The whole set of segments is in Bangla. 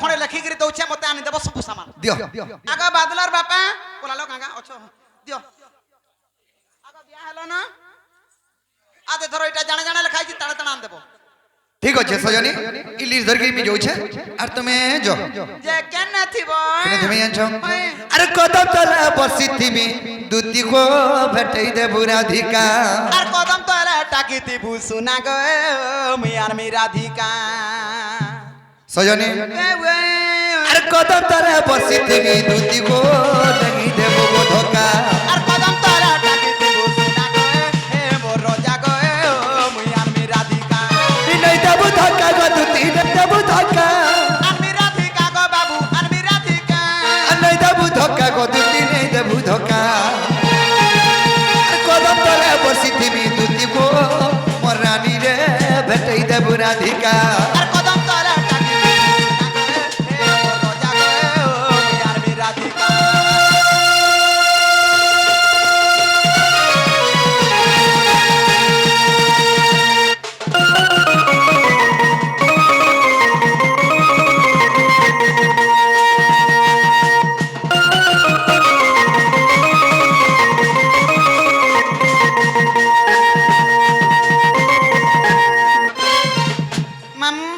खणे लेखिक दौचे मत आनी देव सब सामान दियो आगा बादलार बापा बोलालो कागा अच्छो दियो आगा बिया हेलो ना आदे धरो इटा जाने जाने लिखाई छी ताणे ताणे आन देबो ठीक अच्छे सजनी इलिर धरके मी जाऊ छे आर तुमे जो जे केने थिबो केने तुमे आछो अरे कदम तले बसिथिबी दुती को भेटई दे बुराधिका आर कदम तले टाकीती भूसुना गो मियार मी राधिका सजनी अरे कदम तले बसिथिबी दुती को नहीं देबो धोका आर कदम तले टाकीती भूसुना गो हे मोर रोजा गो मियार मी राधिका नहीं देबो धोका गो दुती नहीं देबो धोका आर मी राधिका गो बाबू आर मी राधिका नहीं देबो धोका गो दुती नहीं देबो धोका कदम तले बसिथिबी दुती को मोर रानी रे भेटई दे बुराधिका आर कदम तले टाकीती भूसुना गो हे मोर रोजा गो मियार मी राधिका मामू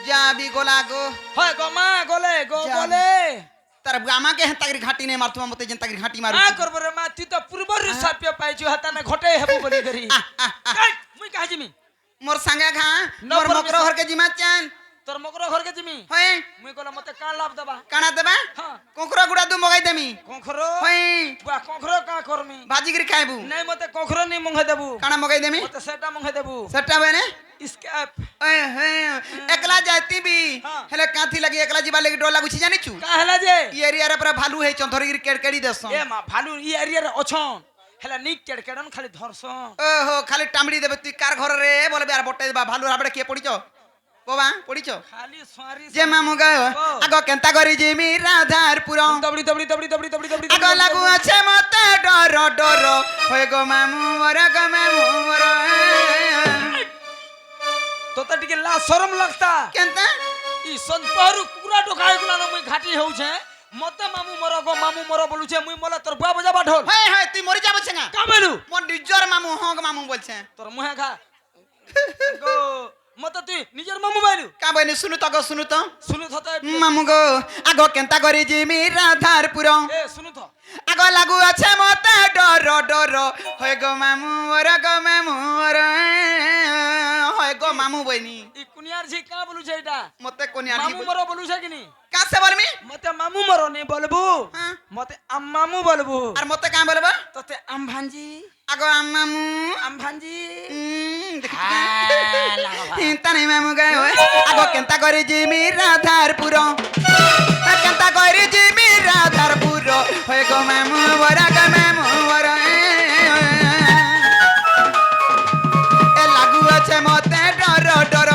जा भी गोला गो হয় গমা গলে গো যা। গলে तार गामा के तागरी घाटी ने मारतु मते जन तागरी घाटी मारु आ করব রে মা তুই তো পূর্বরু সাপ্য পাইছু হাতানে ঘটে হেবু বলি করি মুই কাহি জিমি मोर संगे घा न मोर परमिशन। मकरो घर के जिमा चान তোর মকর ঘর কে জিমি होय মুই কলা মতে কান লাভ দেবা काना देबा हां कोकरो गुडा दु मगाई देमी কোখরো होय বা কোখরো কা করমি भाजी गिरी खाइबू নাই মতে কোখরো নি মুঙ্গে দেবু काना मगाई देमी মতে সেটা মুঙ্গে দেবু सट्टा बने স্ক্যাপ ओए हे एकला जाती भी हाँ। हेले काथी लगी एकला जीवा लगी डर लागु छी जानि छु কা হেলা যে ई एरिया रे पूरा भालू है चंधरी गिरी केड़ी देसो এ মা ভালু ই এরিয়া রে অছন হেলা নিক কেড়কেড়ন খালি ধরছন ओहो खाली टामड़ी देबे तू कार घर रे बोले यार बटे देबा भालू राबड़े के पड़िचो बोबा पड़िचो খালি সোয়ারি जे मामू गयो आगो केंता करी जिमी राधारपुर দবড়ি দবড়ি দবড়ি দবড়ি দবড়ি দবড়ি आगो लागू আছে मते डर डर होय गो मामू मोर তোতা টিকে লা শরম লাগতা केंता ই সন্তহরু কুকুরা ঢোকাই গুলা না মুই ঘাটি হউছে মতে মামু মর বলুছে মুই মলা তোর বুয়া বজাবা ঢোল हाय हाय तू मरि जाबो छंगा কামেলু मोर डिजर मामू होग मामू बोलछे তোর মুহে খা গো মতে তুই নিজের মামু বাইলু का बने सुनु तो শুনু থতে मामू गो आगो केंता करी जिमी राधारपुर এ শুনু থ आगो लागू আছে मते डर डर होय गो मामू मोर होय गो मामू बनी ই কুনিয়ার ঝি কা বলুছে এটা मते कोनी आनी মামু মর বলুছে কিনি का से बोलमी মতে মামু মর নি বলবু हां মতে আম্মামু বলবু আর মতে का बोलबा তোতে আমভাঞ্জি आगो मामू আমভাঞ্জি ताने मामू गयो आगो केंता करी जिमी राधारपुर केंता करी जिमी राधारपुर होय गो मामू वरा ग मामू वरा ए लागू আছে মতে ডর ডর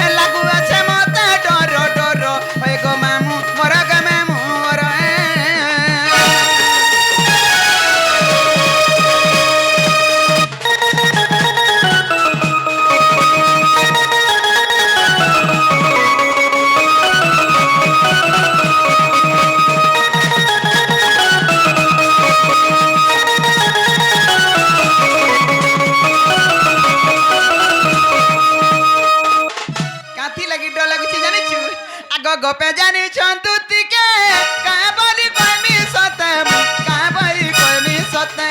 ए लागू আছে মতে ডর ডর होय गो मामू वरा ग मामू वरा काथी लगी डर लगु छी जानि छु आगो गपे जानि छंतु तिके का बोली कोनी सते का बोली कोनी सते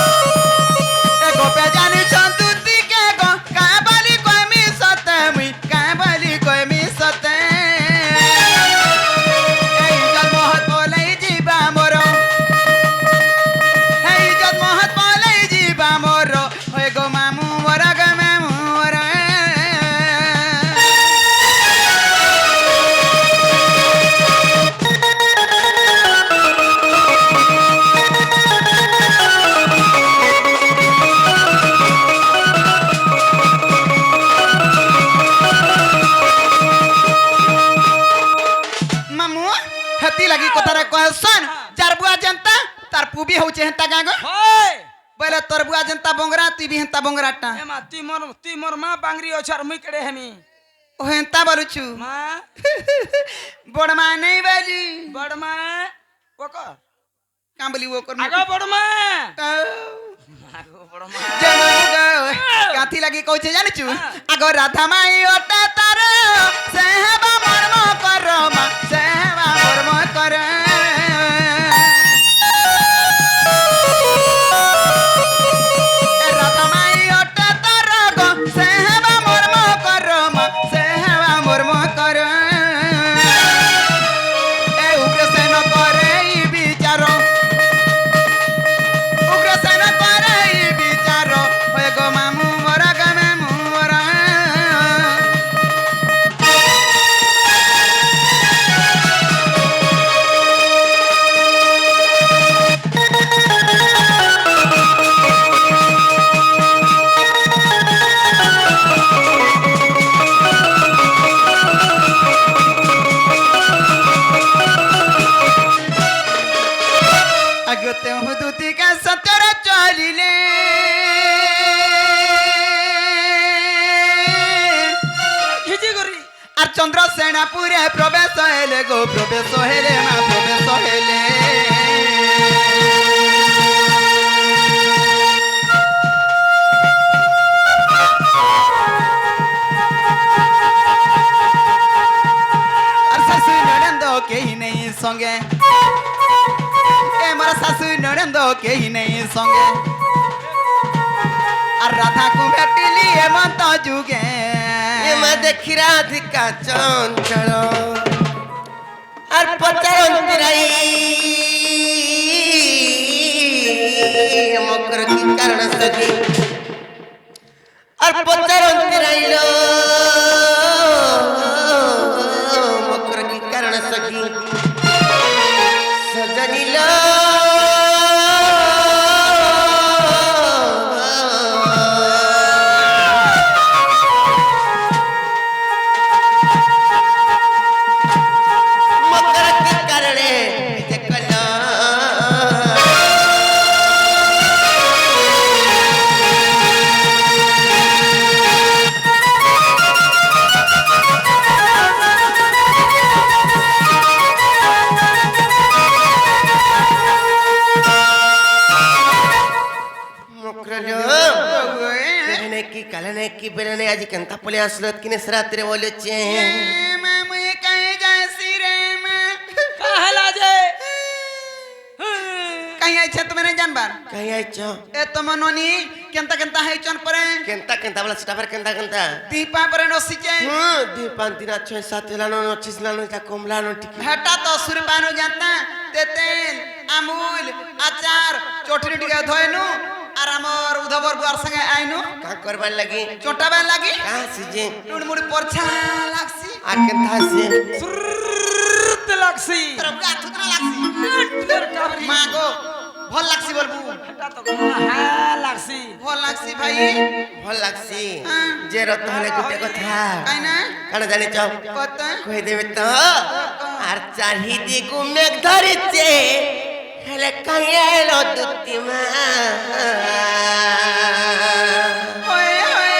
ए गपे जानि छंतु तिके गो का बोली कोनी सते मुई का बोली कोनी सते ए जन्म हत बोलै जीवा मोर हे इज्जत महत पाले जीवा मोर होय गो मामू मोरा ग मामू मोरा मामू हती लगी कथारे कहसन जार बुआ जनता तार पुबी होचे हंता गागो হয় बोले तोर बुआ जनता बोंगरा तू भी हेंता बोंगराटा ए मां ती मोर मां बांगरी अछर मुई केड़े हेमी ओ हेंता बोलुछु मां बड़ मां नहीं बाजी बड़ मां ओको का बोली वो कर आगो बड़ मां आगो बड़ मां काथी लगी कहू जानिछु आगो राधा माई ओटा तार सेहबा मर्म कर मा सेहबा मर्म कर राधा माई ओटा तार गो सेहबा मर्म कर मा सेहबा मर्म कर ए उग्रसेन करे ई विचारो उग्रसेन करे ई विचारो होय गो मामू मोरा ग मामू मोरा अगते हुदुती का सतर चलिले घिजी गरी আর চন্দ্রসেনাপুরে প্রবেশ হেলে গো প্রবেশ হেলে মা প্রবেশ হেলে আর শাশু নরেন্দ্র কেহি নেই সঙ্গে এ মোর শাশু নরেন্দ্র কেহি নেই সঙ্গে আর রাধা কু ভেটিলি হেমন্ত যুগে এমা দেখি রাধিকা চঞ্চল আর পচারন্তি রাই মকর কি কারণ সখী আর পচারন্তি রাইল মকর কি কারণ সখী সজনিল की बेलने आज कंता पले असलत किने रात्री बोलचे मामू ये कहीं जासी रे मां कहला जे कहीं आई छे तुम्हें जानबार कहीं आइचो ए तुम नोनी केंता केंता है चन परे केंता केंता बोला स्टाफर केंता केंता दीपा परे नोसीचे दीपान तीन 6-7 लानो 25 लानो ता कोमलानो टिकी हटा तो सुरपानो जानता तेतेल अमूल अचार चोटरी टिका धोयनु আর আমার উধবর বুয়ার সঙ্গে আইনু का करबार लगी চোটাবার লাগি का सिजे টুড়মুড়ি পরছা লাগছি आ केंता से सुरत लागसी তোর বুয়া থুতরা লাগছি ফের কাবরি মা গো ভাল লাগছি বলবু এটা তো হ্যাঁ লাগছি ভাল লাগছি ভাই भल लागसी जे रत हले गुटे कथा কাই না काण जानि छ কত कहि देबे त आर चाही दे गुमेक धरिचे हेले कायलो दुतिमा ওই ওই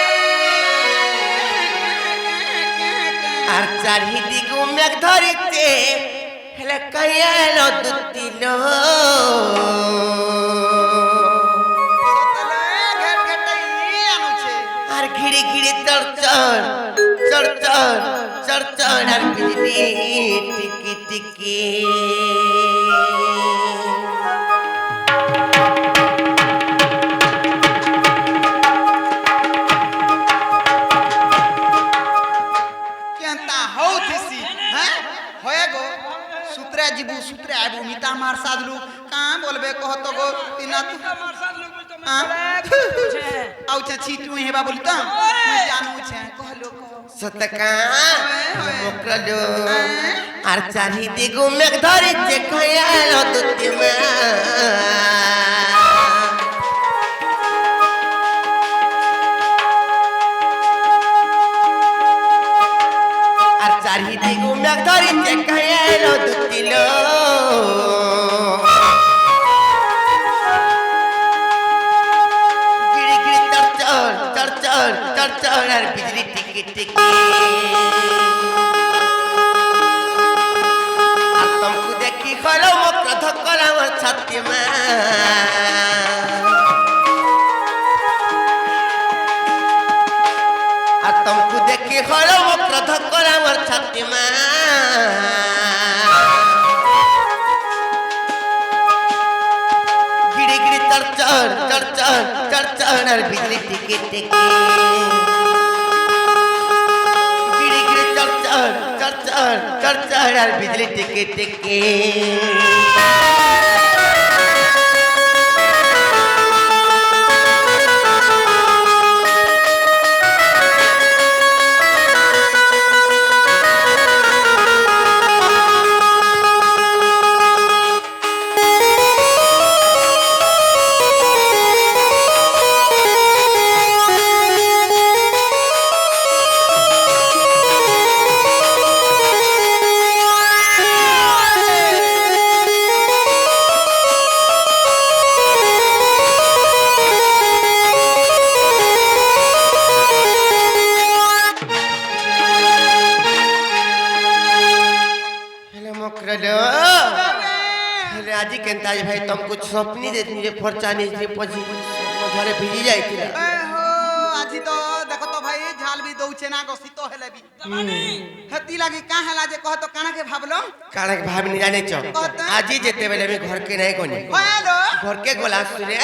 আর চারিদি গুমেক ধরিতে হেলে কায়ালো দুতিলো সতলে ঘেট ঘেটাই আনুছে আর ঘিড়ি ঘিড়ি চড়চড় চড়চড় চড়চড় আর ঘিড়ি টিকি টিকি কেনতা হউথিসি হ্যাঁ হয়ে গো সূত্রে জীবু সূত্রে আইবু মিতা মার সাদলু কা বলবে কহত গো তিনা তু আমার সাথ লোক বলতো हाँ? मैं আউছে ছিটু হেবা বলি তো তুই জানু ছে কহলো সতকা মোকলো আর চারিদি গুমেক ধরিতে কায়ালো দুতিমা আর চারিদি গুমেক ধরিতে কায়ালো দুতিলো चढ़ और बिजली टिकी टिकी আর तुमको देखी खलो मुख धक्कला और छाती में আর तुमको देखी खलो मुख धक्कला और छाती में गिड़ी गिड़ी चढ़ और बिजली टिकी टिकी गिड़ी गिड़ी चढ़ और बिजली टिकी टिकी আজি কেনতা ভাই तुम कुछ सपनी देती जे फरचानी जे पजी घरे भिजी जाइतिला हो আজি তো দেখো তো ভাই ঝাল বি দউছে না গো শীত হেলে বি হেতি লাগি কা হেলা যে কহ তো কানা के भाबलो काणे भाबनी जाने छ আজি जेते बेले में घर के नहीं कोनी हेलो घर के गोला सुने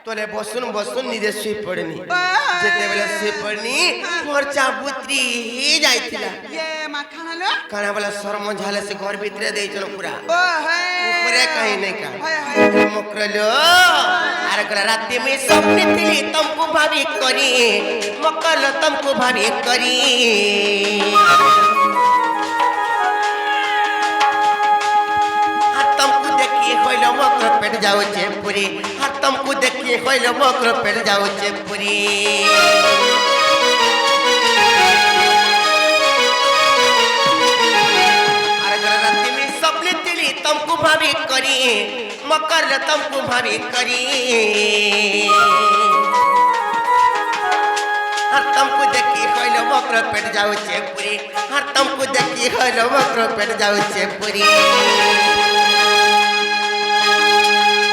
तोले बसुन बसुन निजे सुई पड़नी जेते बेले सुई पड़नी फरचा बुत्री ही जाइतिला ये माखना लो काना वाला शर्म झाले से घर भीतरे देई चलो पूरा ओ है ऊपरे कहीं नहीं का हाय हाय मकरलो अरे कल रात में सपने थी तुमको भाभी करी मकल तुमको भाभी करी तुमको देखिए कोइलो मकर पेट जाओ चेपुरी और तुमको देखिए कोइलो मकर पेट जाओ चेपुरी अरे कल रात में सपने थी तुमको भाभी करी मकर तुमको भाभी करी और तुमको देखिए कोइलो मकर पेट जाओ चेपुरी और तुमको देखिए कोइलो मकर पेट जाओ चेपुरी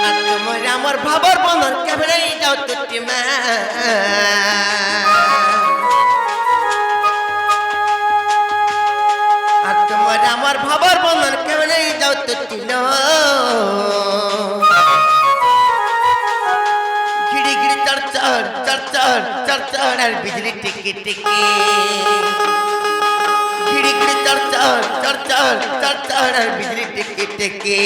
और तुम्हारे अमर भाबर बंधन केबले जाओ तुटी में और तुम्हारे अमर भाबर बंधन केबले जाओ तुटी लो गिड़ी गिड़ी चढ़ और बिजली टिकी टिकी गिड़ी गिड़ी चढ़ और बिजली टिकी टिकी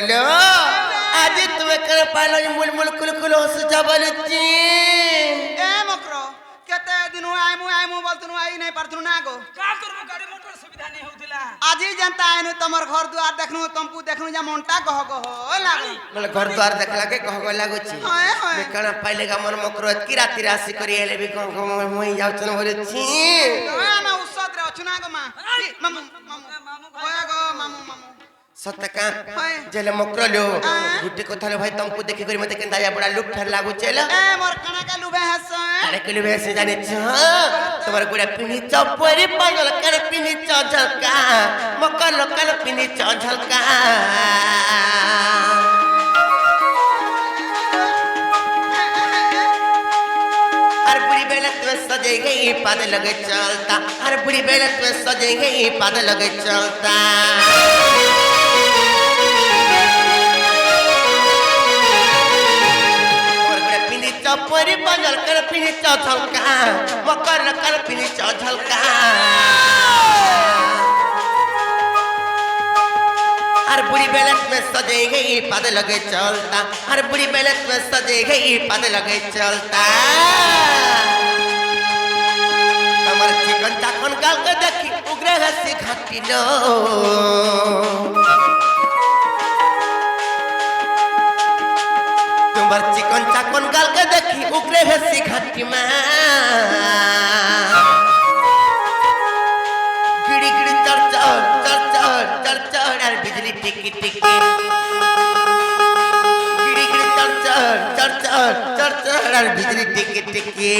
आज तुम्हें कर पालो मुल मुल कुल कुल हो सजावलची ए मकरो केते दिन आइमु बोलतनु आई नहीं परतनु ना गो का करबो गाड़ी मोटर सुविधा नहीं होतिला আজি जनता आइनु तमर घर दुआर देखनु तुमको देखनु जा मोंटा गह गह लागो मतलब घर द्वार देखला के कह गला गुची हाय हाय बेकना पाइलेगा मन मकरो की राति राशि करी हेले भी कम कम मोई जाउछन बोलची ना उस्सद रे अछुना गो मां मामू होय गो मामू सतका जेले मकरलो गुटी को थाले भाई तुमको देखि करी मते केंदा या बड़ा लुक ठर लागु चला ए मोर कना का लुबे हस अरे के लुबे से जाने छ तुम्हारे गुड़ा पिनी चपरी पागल कर पिनी झलका मकर लोकल पिनी झलका अरे बुरी बेला तुम्हें सजे गई पाद लगे चलता अरे बुरी बेला तुम्हें सजे गई पाद लगे चलता मंगल कर पिनी चौथलका मकर कर पिनी चौथलका हर बुरी बैलेंस में सजे गई पद लगे चलता हर बुरी बैलेंस में सजे गई पद लगे चलता कमर चिकन चाकन गाल के देखी उग्र हंसी घाटी लो तुम्हार चिकन चाकन गाल के देखी उग्र हंसी घाटी में गिड़ी गिड़ी चढ़ और बिजली टिकी टिकी गिड़ी गिड़ी चढ़ और बिजली टिकी टिकी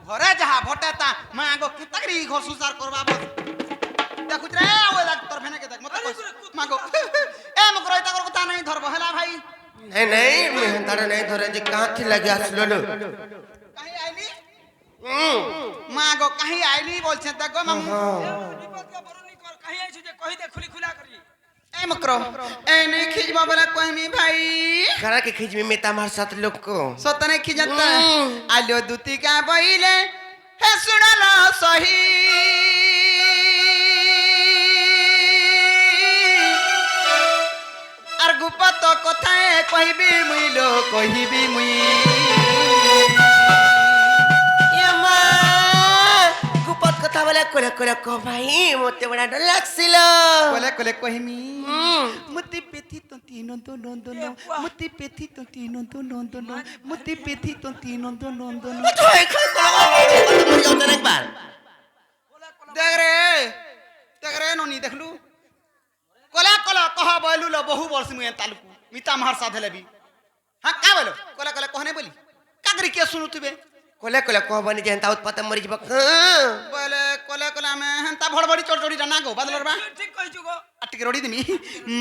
ঘরে যাহা ভটেতা মা আগো কি তাকরি ঘর সুসার করবা বস দেখুছ রে ওই লাগ তোর ভেনে দেখ মতে কইস মাগো এ মকরই তাকর কথা নাই ধরব হেলা ভাই नहीं मैं तारा नहीं धरे जे कहां थी लगे আসলো লো কাহি আইলি মাগো কাহি আইলি বলছে দেখো মামু বিপদ কা বরনি কর কাহি আইছু যে কহি দে খুলি খুলা করি এ মকর এ নেই খিজবা বলে কইমি ভাই करा के खिज में मेता मार साथ लोग को সতনে খিজতা আলো দুতিকা বইলে হে শুনালো সহি আর গুপত কথায় কহিবি মুইলো কহিবি মুই ये मां गुपत कथा वाला कोले को भाई मोते बड़ा डर लागसिलो কলে কলে কহিমি মুতি পেথি তন্তি নন্দ নন্দন মুতি পেথি তন্তি নন্দ নন্দন মুতি পেথি তন্তি নন্দ নন্দন ओए खोय को जाओ एक बार দেখ রে ননি দেখলু কলা কলা কহ বলু লো বহু বর্ষ মুই তালুকু মিতা মার সাথে লেবি হ্যাঁ কা বলো কলা কলা কহনে বলি কাগরি কে শুনুতিবে कोले को बनी जेंता उत्पत्त मरी जब বলে কলা কলা আমি হেন্তা ভড়ভড়ি চড়চড়ি না গো বাদলর বা ঠিক কইছু গো আটকে রড়ি দিমি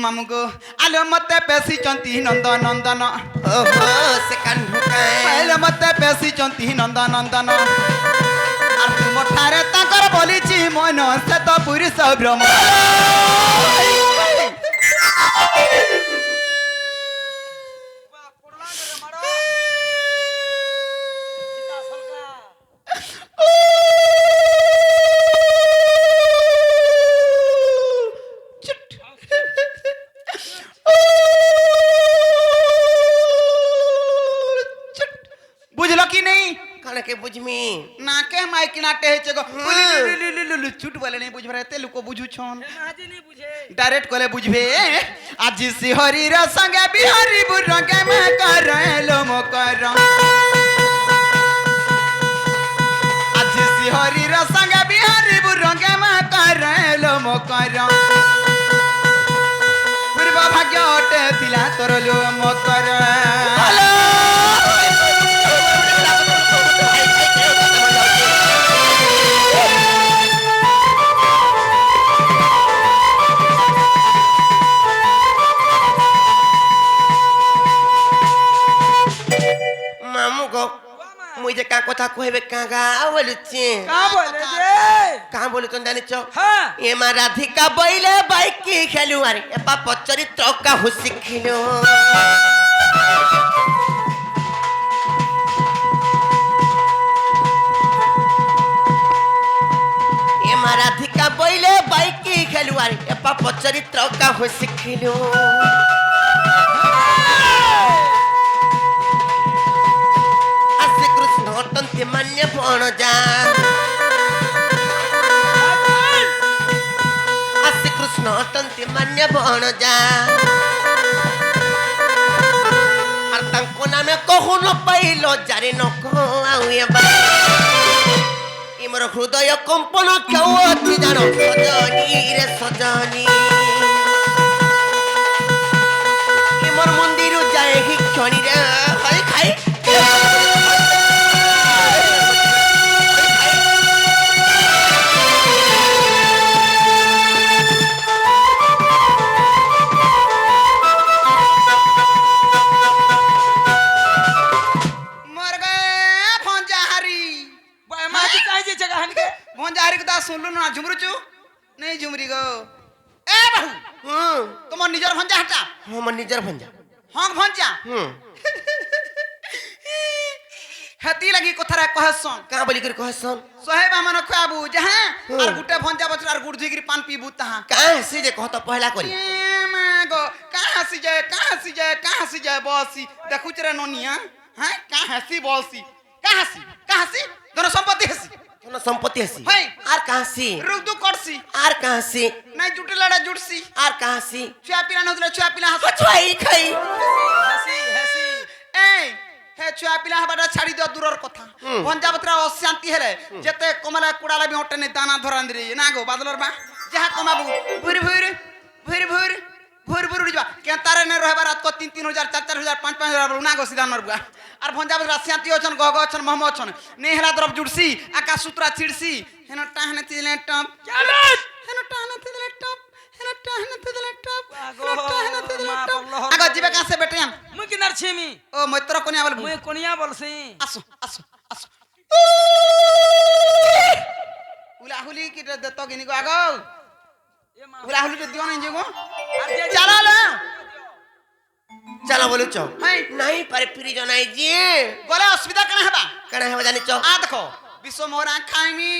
মামু গো আলো মতে পেছি চন্তি নন্দ নন্দন ओहो से कान ढुकाए আলো মতে পেছি চন্তি নন্দ নন্দন আর তুম ঠারে তাকর বলিছি মন সে তো পুরুষ ভ্রম বা পড়লা রে মারো সিধা সলকা বুঝলো কি নেই कान के बुझमी নাকে মাইক নাটে হেছে গো চুট বলে নেই বুঝবে তে লোক বুঝুছন আজি নি বুঝে ডাইরেক্ট কলে বুঝবে আজি শিহরির সঙ্গে বিহারি বুরঙ্গে মে করলো মকর আজি শিহরির সঙ্গে বিহারি বুরঙ্গে মে করলো মকর পূর্ব ভাগ্য অটে ଥିଲା তোর লো মকর হ্যালো मामू को मुझे का कथा कहबे कागा बोलुची का बोले रे का बोलु तो जानि छ हां ए मा राधिका बैले बाइक की खेलु अरे ए बा पचरी ट्रक का हुसी खेलु ए मा राधिका बैले बाइक की खेलु अरे ए बा पचरी ट्रक का हुसी खेलु तंते मान्य पण जा आसे कृष्ण तंते मान्य पण जा আর তাঙ্কো নামে কখনো পাইল যারে নকো আউয়া ইমর হৃদয় কম্পন কেউ অতি জানো সজনী রে সজনী ইমর মন্দির যায় হিক্ষ সজনী রে হয় খাই मर गए भंजाहारी माजी काय जे जगह हन के भंजाहारी को ता सुनलु ना झुमरू चु नहीं झुमरी गो ए बाहू तुम निजर भंजा हटा हाँ मन निजर भंजा हाँ भंजा हती लगी कोथरा कहसन कहाँ बोली कर कहसन सोहेब हमन खुआबू जहां और गुटे भंजा बचरा और गुड़ झिगरी पान पीबू तहां कहाँ से जे कहत पहला करी ए मागो कहां से जाए बसी देखु चरा नोनिया हैं कहां से बसी कहां से दोनों संपत्ति हसी तोना संपत्ति हसी है। आर कहाँ से रुक दू करसी आर कहाँ से नहीं जुटे लड़ा जुटसी आर कहाँ से छुआ पिला नदले छुआ पिला हस छुआई खाई हसी हसी ए हे छुआ पिला हबाटा छाड़ी दो दूरर कथा भंजा बतरा अशांति हेले जेते कमला कुडाला भी हटने दाना धरान रे ना गो बादलर बा जहां कमाबू भुर भुर भुर भुर भुर भुर उड़वा के तारे ने रहबा रात को 3-3000 4-4000 5-5000 ना गो सीधा नरबा और भंजा बतरा शांति अछन गग अछन महम अछन ने हेला तरफ जुड़सी आकाश सूत्रा छिड़सी हेन टाहने तिले टप हेन टाहने तिले टप हेन टाहने तिले टप आगो जीवे का से बेटिया मुई किनार छिमी ओ मैत्र कोनिया बोल मुई कोनिया बोलसी आसो हुलाहुली की देतो गिनी को आगो ए मां हुलाहुली तो दियो नहीं जेगो चलो चलो ला चलो बोलू चो है नहीं पारे फिरी जो नहीं जी बोले असुविधा कना हेबा कना है जानी चो आ देखो विश्व मोरा खाइमी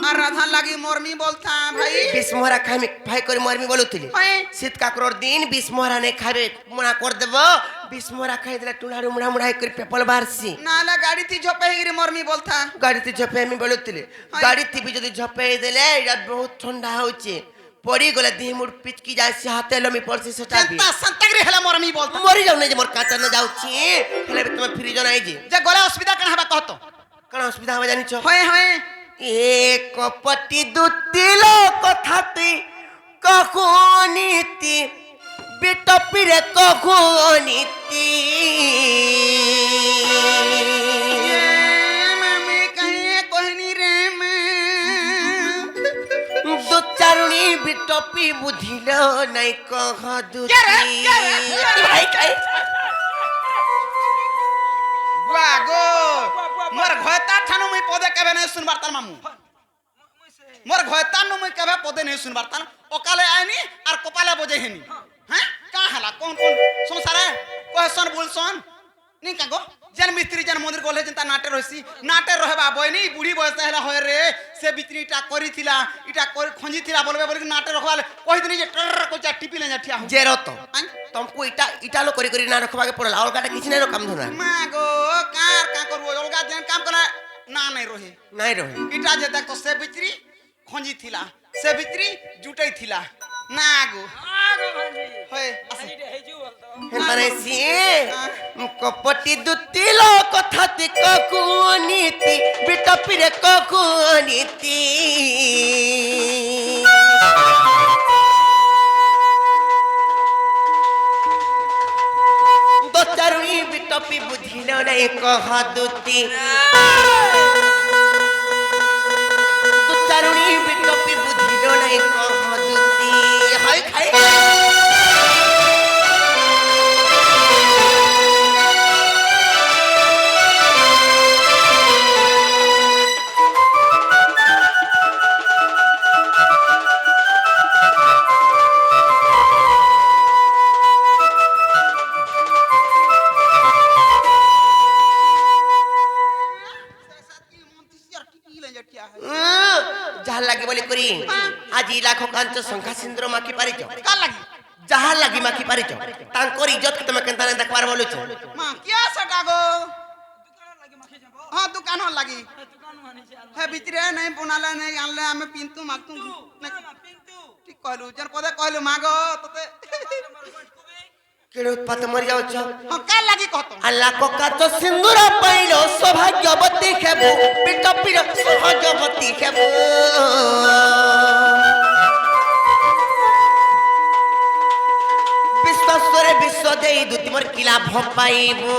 और राधा लागी मोरमी बोलता भाई बिस्मोरा खाई में भाई करे मरमी बोलुतली है शीत का करोड़ दिन बिस्मोरा ने खाबे मुना कर देबो बिस्मोरा खाई देला टुनारू मुड़ा मुड़ा कर पेपल बारसी नाला गाड़ी थी झोपे गिरी मोरमी बोलता गाड़ी ती झपे में बोलुतली गाड़ी ती भी जदी झपे देले एटा बहुत ठंडा होचे पड़ी गले देह मुड़ पिचकी जाय से हाथे लमी पड़सी सेटा भी जनता संतगरी हेला मोरमी बोलता मरी जाऊ नहीं जे मोर काटा न जाउची हेले तुम फिरी जो नहीं जी जे गोला असुविधा कना हेबा कहतो कण असुविधा हो जानी छो होय एक पटी दुतिलो कथाती कखोनीति बिटपिरे कखोनीति ये मम्मी कहिए कोहनी रे मैं दो चारुणी बिटपी बुझिलो नहीं कह दुती भाई काई वागो मोर घयता ठानु मुई पदे केबे नहीं सुनबार तार मामू मोर घयता नु मुई केबे पदे नहीं सुनबार तार ओकाले आइनी और कपाले बजे हेनी हैं का हला कौन संसारे कहसन बोलसन नी कागो जन मिस्त्री जन मंदिर गोले जनता नाटे रहसी नाटे रहबा बयनी बूढ़ी बयस हेला होय रे से बित्री इटा करी थिला इटा कर खंजी थिला बोलबे बोल नाटे रखवाले कहि दिनी जे टर को जा टिपी ले जा ठिया जे रतो तुमको इटा इटा लो करी करी ना रखवा के पड़ला और काटा किछ नहीं काम धुना मागो कार का करबो अलगा जन काम करा ना नहीं रहे नहीं रहे इटा जे तक तो से बित्री खंजी थिला से बित्री जुटै थिला नागो आगो भांजी होय हई रे हेजू बोलतो हेतने सी कपटी दुतिलो कथाती ककुनीति बिटपिरे ककुनीति दो चारुणी बिटपी बुझिलो नहीं कह दुती दो चारुणी बिटपी बुझिलो नहीं कह दुती हाय खाई जहाँ लगे बोले करी आज लाखों कांच संख्या सिंदूर माखी पारिच का लगी जहाँ लगी माखी पारिच तांकर इज्जत के तुम केनता देखबार बोलुछ मां क्या सटागो दुकान लगे मखे जबो हां दुकान लगी दुकान माने से है बितरे नहीं बनाला नहीं आनले हमें पिंतु मागतु पिंटू ठीक कहलु जन पदे कहलु मागो तते केड़े उत्पात मर जाउछ हां का लगी कहतो अल्लाह को काच सिंदूर पाइलो सौभाग्यवती खेबो बिटपिर सौभाग्यवती खेबो विश्व ବିଶ୍ୱାସରେ ବିଷ ଦେଇ ତୁ ତୁମର କି ଲାଭ ପାଇବୁ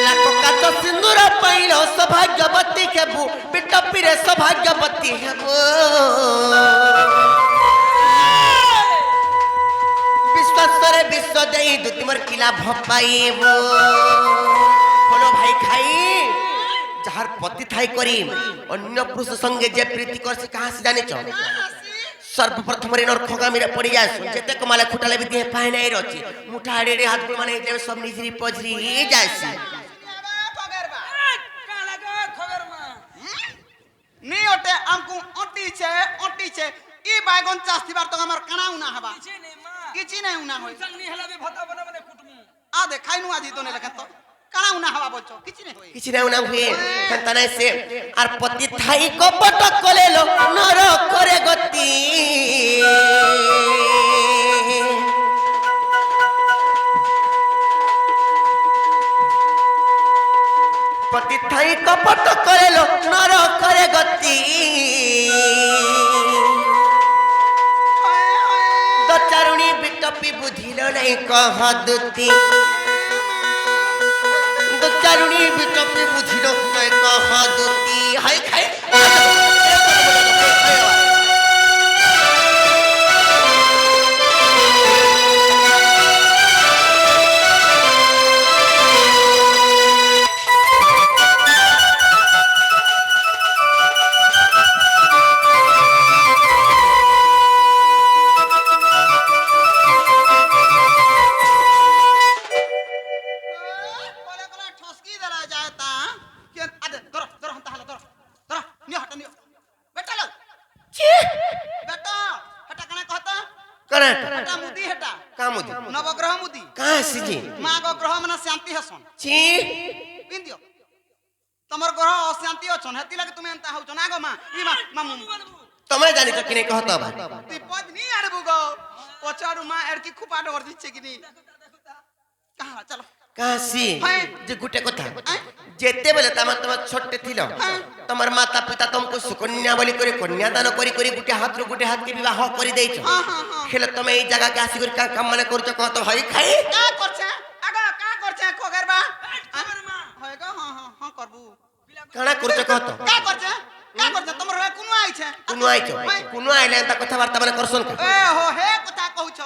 ଲାଖ କାଚ ସିନ୍ଦୁର ପାଇଲ ସୌଭାଗ୍ୟବତୀ ହେବୁ ପିଟପିରେ ସୌଭାଗ୍ୟବତୀ ହେବୁ ବିଶ୍ୱାସରେ ବିଷ ଦେଇ ତୁ ତୁମର କି ଲାଭ ପାଇବୁ বলো ভাই খাই যাহার পতি থাই করি অন্য পুরুষ সঙ্গে যে প্রীতি করছে কাহা সে জানিছ সর্বপ্রথম রে নরখগামীরে পড়ি যাস যেতে কমালে খুটালে বি দেহ পায় নাই রচি মুঠা আড়ে হাত মানে যে সব নিজরি পজরি যাইছি নি ওটে আমকু অটি ছে ই বাইগন চাষ দিবার তো আমার কানাউ না হবা কিছি নাই উনা হই संगनी हला बे भता बना बने कुटमु आ दे खाइनु আজি তো নে লেখা তো কানাউ না হবা বলছো কিছি নাই হই কিছু না হুয়ে তাই সে আর পতি থাই কপট কলেলো নর করে গতি পতি থাই কপট কলেলো নর করে গতি দচারুণী বিটপি বুঝিল নাই কহ দুতি দচারুণী বিটপি বুঝিল নাই কহ দুতি হাই খাই বলে কোলা ঠসকি দেলা যায় তা কি আ দে ধর ধর হন্তা হলা ধর ধর নিও হটা নিও বেটা লও বেটা হটা কানা কহতা করে হটা মুদি হটা কামুদি নবগ্রহ মুদি কাসিজি মা গো গ্রহ মানে শান্তি হসন ছি পিন্দিও তোমার গ্রহ অশান্তি অছন হেতি লাগে তুমি এন্তা হউছ না গো মা ই মা মামু তুমি জানিছ কি নাই কহত ভাই তুই পত্নী আনবু গো পছাড়ু মা এরকি খুপা ডর দিচ্ছে কিনি কাহা চলো কাসি হ্যাঁ। যে গুটে কথা যেতেবেলে তোমার ছোট্টে ছিল তোমার মাতা পিতা তোমাকে সুকন্যা বলি করে কন্যাদান করি করে গুটে হাতরু গুটে হাতকে বিবাহ করে দেইছ হ্যাঁ, হ্যাঁ, হ্যাঁ। হেলে তুমি এই জায়গাকে আসি করে কাম মানে করছো কত হয় খাই কা করছে আগা কা করছে খগের বা হয় গো হ্যাঁ হ্যাঁ হ্যাঁ করবু কানা করছো কত কা করছে তোমার হয় কোন আইছে কোনো আইছো কোনো আইলে তা কথাবার্তা মানে করছন কা এ হো হে কথা কହୁছ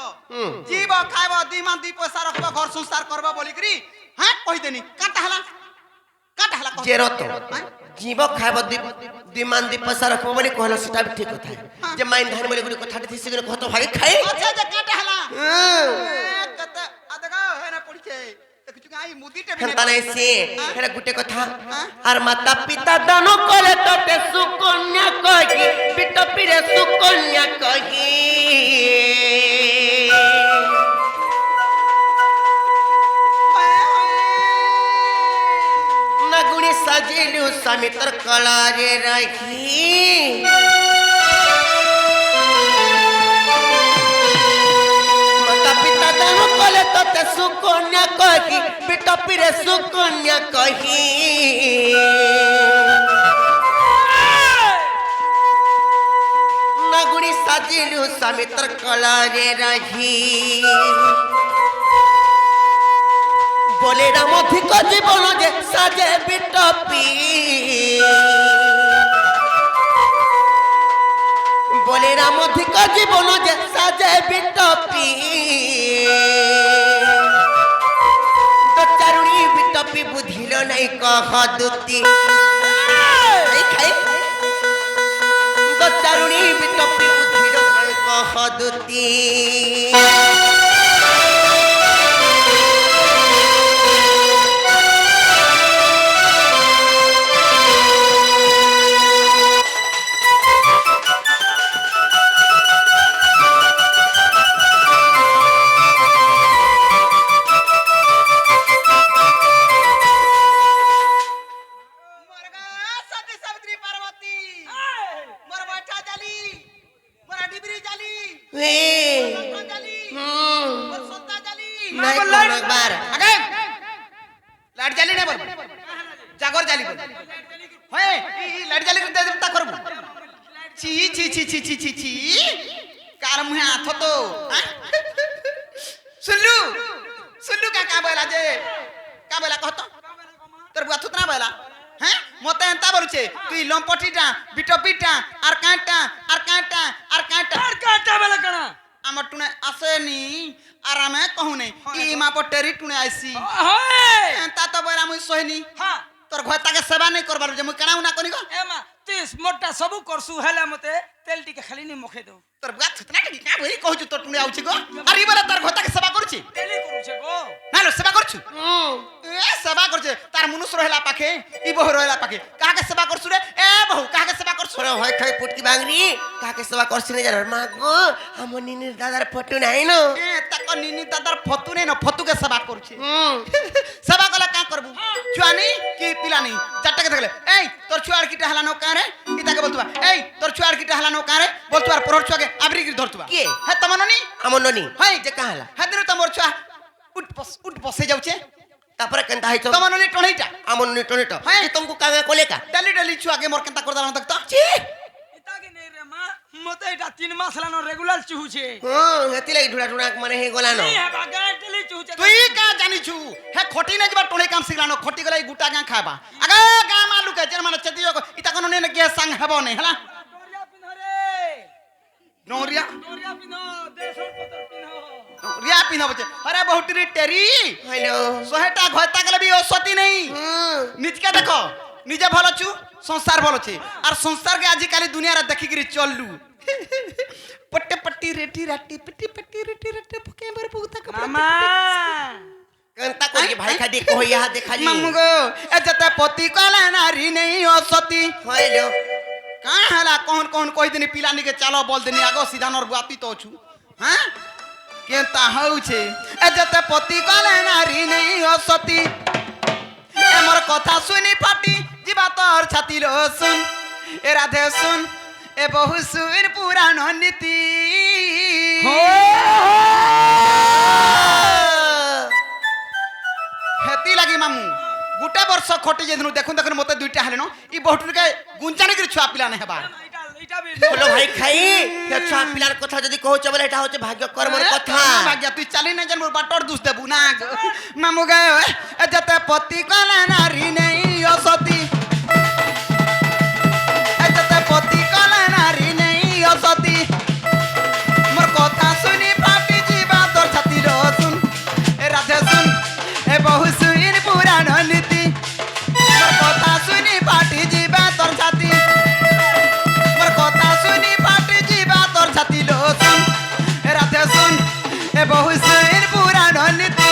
জীব খাইব দুই মান দুই পয়সা রাখব ঘর সংসার করব বলি করি হ্যাঁ কই দেনি কাটা হলা কহ। যে রত জীব খাইব দুই মান দুই পয়সা রাখবো বলে কহলো সেটা भी ঠিক কথা যে মাইন ধান বলে গুলি কথাটি থিসি করে কত হয় খাই আচ্ছা যে কাটা হলা কত আদগা হে না পড়ছে দেখু আই মুদিতে হেন্তা নাই সে হেলা গুটে কথা আর মাতা পিতা দান করে তোতে সুকন্যা কহি পিটপিরে সুকন্যা কহি নাগুনি সাজিলু স্বামীতর কলারে রাখি মাতা পিতা দান কলে তোতে সুকন্যা কহি পিটপিরে সুকন্যা কহি নাগুনি সাজিলু স্বামীতর কলারে রাখি বলে রাম অধিক জীবন যে সাজে বিটপি বলে রাম অধিক জীবন যে সাজে বিটপি দচারুণী বিটপি বুঝিল নাই কহ দুতি দচারুণী বিটপি বুঝিল নাই কহ দুতি मरगा सती सावित्री पार्वती मोर बैठा जाली मोर डिबरी जाली लखन जाली मोर सोता जाली নাই কোন একবার আগে লাইট জালি না বল জাগর জালি বল হয় ই লাইট জালি করতে দেবতা করব চি ছি ছি ছি ছি ছি ছি কার মুহে আথ তো শুনলু শুনলু কা বলা যে কা বলা কহ তো তোর বুয়া থুতনা বলা হ্যাঁ মতে এন্তা বলছে তুই লম্পটিটা বিটপিটা আর কাঁটা আর কাঁটা আর কাঁটা আর কাটা বেলা কানা আমার টুনে আসেনি আর আমি কহু নাই ই মা পটেরি টুনে আইছি হয় এন্তা তো বলা মুই সহিনি হ্যাঁ তোর ঘর তাকে সেবা নাই করবার যে মুই কানাও না করি গো এমা তুই মোটা সবু করছু হেলা মতে তেল টিকে খালি নি মুখে দেও তোর বুয়া থুতনা টিকি কা বই কহুଛୁ তোর টুনে আউছি গো আর ই বলে তোর ঘর তাকে সেবা করছি তেলি করুছে গো না লো সেবা করছু এ সেবা করছে তার মনুষ রহিলা পাখে ই বহু রহিলা পাখে কাকে সেবা করছু রে এ বহু কাকে সেবা করছু ওরে হয় খাই পুটকি বাংরি কাকে সেবা করছিস না জানার মা গো আমার নিনির দাদার ফটো নাই না এ তাক নিনি দাদার ফতু নেই না ফতুকে সেবা করছে সেবা কলে কা করবু চুয়ানি কি পিলানি চারটাকে দেখলে এই তোর ছুয়ার কিটা হালানো কারে ইতাকে বলতুবা এই তোর ছুয়ার কিটা হালানো কারে বলতুবার পরর ছুয়াকে আবরিগির ধরতুবা কে? হে তমননি আমার ননি হাই যে কাহালা হাদিন তোর ছুয়া উঠ বসে যাচ্ছে তারপরে কেনতা হইতো তমননি টণইটা আমার ননি টনিটো হ্যাঁ। হ্যাঁ তুমি কাঙা কোলে কা ডালি ডালি ছুয়াকে মোর কেনতা করে দাঁড়ানো থাকতো ইতাকে নেই রে মা মতে এটা 3 মাস লানো রেগুলার চুহুছে হেতি লাগি ঢুড়া ঢুড়া মানে হে গলা না এই হবা গাঁ তেলি চুহুছে তুই কা জানিছু হে খটি না যবা টণই কাম শিখলানো খটি গলাই গুটা গাঁ খাবা আগা গা মালুকে যেন মানে চতিও ইতা কোন নে গে সাং হেবো নে হলা ডোরিয়া পিন রে নরিয়া ডোরিয়া পিন দেশর পতর পিন রিয়া পিনা বচে আরে বহুটি টেরি হ্যালো সোহেটা ঘয়তা গলে বি ওসতি নেই নিজকে দেখো নিজে ভালো ছু সংসার ভালো ছে আর সংসার কে আজি কালি দুনিয়া রে দেখি গরি চললু পট্টে পট্টি রেটি রাটি পট্টি পট্টি রেটি রাটি ফুকে बर পুতা কপড়া মামা কেনতা করি ভাই খাদি কহ ইহা দেখালি মামু গো এ যেতে পতি কলে নারী নেই ওসতি হ্যালো কাঁ হেলা কোন কোন কই দিনি পিলানি के চালো বল দিনি আগো সিধানর বুয়াতি তো छु হ্যাঁ কেনতা হউছে এ যেতে পতি কলে নারী নেই ওসতি এমর কথা শুনি ফাটি জিবা তোর ছাতি লো শুন এ রাধে শুন এ বহু সুর পুরাণ নীতি হেতি লাগি মামু গুটে বর্ষ খটি যেদিন দেখুন দেখুন মতে দুইটা হেলেন ই বহুটুকে গুঞ্জানি করে ছুয়া পিলা নে হেবার এটা বি বলো ভাই খাই হে ছুয়া পিলার কথা যদি কহছ বলে এটা হচ্ছে ভাগ্য কর্মর কথা ভাগ্য তুই চালি না জানবো বাটর দুষ দেবু না মামু গে এ যেতে পতি কলে নারী নেই অসতি এ যেতে পতি কলে নারী নেই অসতি মোর কথা শুনি ফাটি ଯିବା তোর ছাতি রসুন এ রাধে শুন এ বহু সুইন পুরাণ নীতি মোর কথা শুনি ফাটি ଯିବା তোর ছাতি মোর কথা শুনি ফাটি ଯିବା তোর ছাতি রসুন এ রাধে শুন এ বহু সুইন পুরাণ নীতি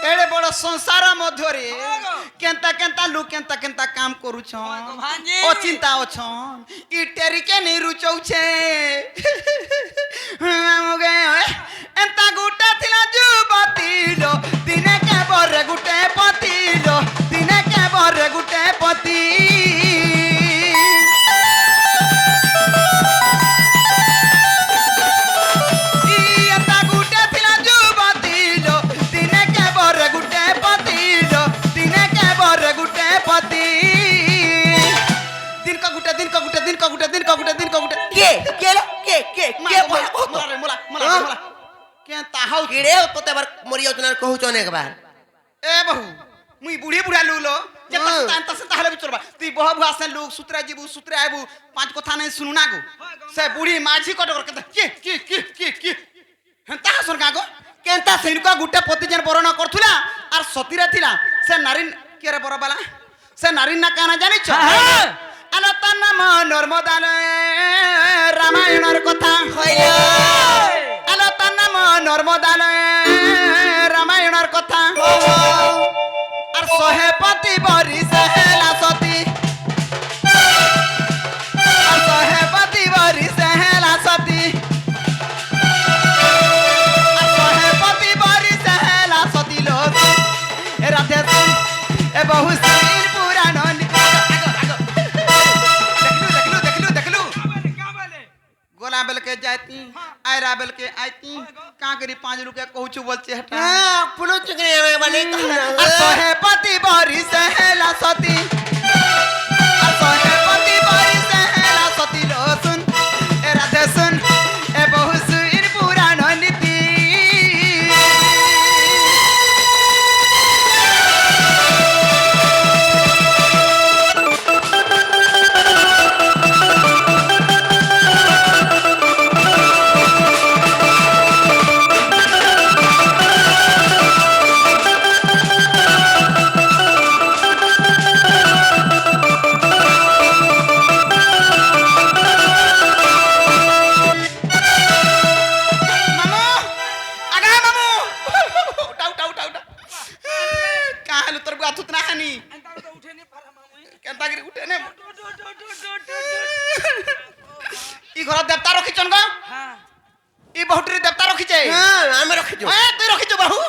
এড়ে বড় সংসার মধ্যরে কেনতা কেনতা লোক কেনতা কেনতা কাম করুছন ভাঞ্জি। ও চিন্তা অছন ই টেরিকে নেই রুচৌছে মগে এন্তা গুটা থিলা যুবতীলো দিনে কে বরে গুটে পতিলো দিনে কে বরে গুটে পতি ই এন্তা গুটা থিলা যুবতীলো দিনে কে বরে গুটে পতিলো দিনে কে বরে গুটে পতি দিন কা গুটে দিন কা গুটে দিন কা গুটে দিন কা গুটে দিন কা গুটে কে কে লো কে কে কে বলা কহ তো মোলা মোলা মোলা কে তাহাও কিরে তোতে আবার মরি যাওতনার কহুছ অনেকবার এ বহু মুই বুড়ি বুড়া লুলো যে তান্তা সে তাহলে বিচরবা তুই বহ বহ আসেন লোক সূত্রে যাবু সূত্রে আইবু পাঁচ কথা নাই শুনু না গো সে বুড়ি মাঝি কট কর কেতে কি হেন্তা হাসর গা গো কেনতা সিনকা গুটে পতি যেন বরণ করথুলা আর সতীরে থিলা সে নারী কেরে বড় বালা সে নারী না কানা জানিছ আলো তার নাম নর্মদা রামায়ণের কথা আলো তার নাম নর্মদা রামায়ণের দুঃখের কথা আর সহে পতি বরি সেহেলা সতী আর সহে পতি বরি সেহেলা সতী আর সহে পতি বরি সেহেলা সতী লোক এ রাধে শুন এ বহু সিন পুরানো देखलू क्या बोले गोला बेल के जाती आयरा बेल के आती का करी 5 रुपया कहूचू बोलचे हटा হ্যাঁ পুরো চুকরে মানে सोहे पति बरी सेहेला सती सोहे पति बरी सेहेला सती लो सुन ए राधे सुन ए बहु सुइन पुराण नीति मामू आगा मामू उठा कहाँ हेलु तोर बुआ थुतना हानी अंता तो उठे नहीं पारा मामू केनता गिरी उठे ने ई घर देवता रखिचन गो हां ई बहुटरी देवता रखिचे হ্যাঁ আমি রাখিছো ए तू रखिचो बाहू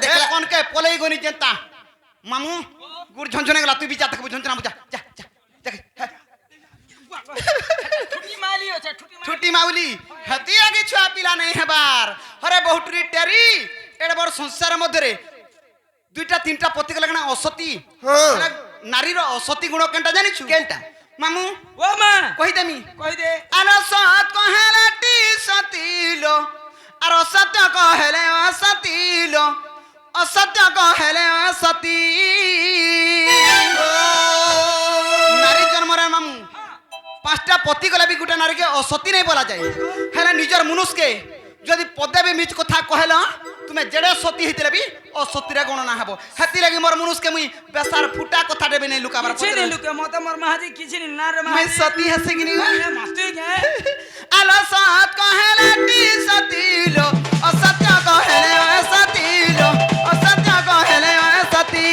দেখলা देखला कौन के पोलई गोनी जनता मामू गुड़ झंझने गला तू भी जा तक झंझना बुझा जा जा देख छुट्टी माली हो छुट्टी छुट्टी माउली हती आगे छुआ पिला नहीं हेबार हरे बहुटरी टेरी एड बर संसार मध्य रे दुईटा तीनटा पति लगना असती हाँ। हेला नारीर असती गुण केनटा जानिछु কেনটা मामू ओ मां कहि देमी कह दे आलो सत कहेलाटी सतीलो आर असत्य कहेले असतीलो असत्य कहेले असती नारी जन्म रे मामू 5टा पति गले भी गुटे नारी के असती नहीं बोला जाए हेला निजर मनुष्य के जदि पदे भी मिछ कथा कहला तुमे जेडे सती हितले भी असती रे गणना हबो हेति लागि मोर मनुष्य के मुई बेसार फुटा कथा देबे नहीं लुकाबार किछि नहीं लुके मत मोर महाजी किछि नहीं ना रे मैं महाजी सती हसे कि नहीं ये मस्ती के आलो साथ कहेलाटी सतीलो असत्य कहेले असतीलो असत्य कहेले असती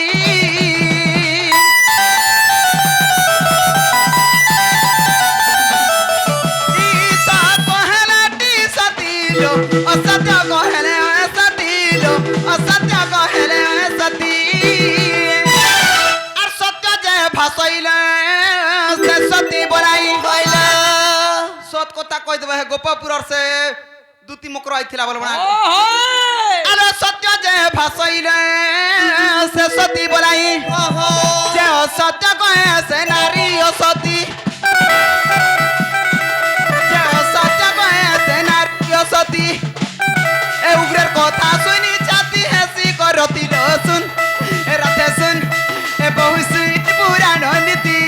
ई साथ कहेलाटी सतीलो असत्य कहेले असतीलो असत्य कहेले असती আর সত্য যে ভাসইলে সে সতী বলাই হইলা সত কথা কই দেবে গোপপুরর সে দুতি মকর আইছিলা বলবো না ओ होय আরে সত্য যে ভাসইলে সে সতী বলাই যে অসত্য কহে সে নারী অসতী যে অসত্য কহে সে নারী অসতী এ উগ্রের কথা শুনি ছাতি হেসি করতি শুন এ রাতে শুন এ বহু সুইট পুরাণ নীতি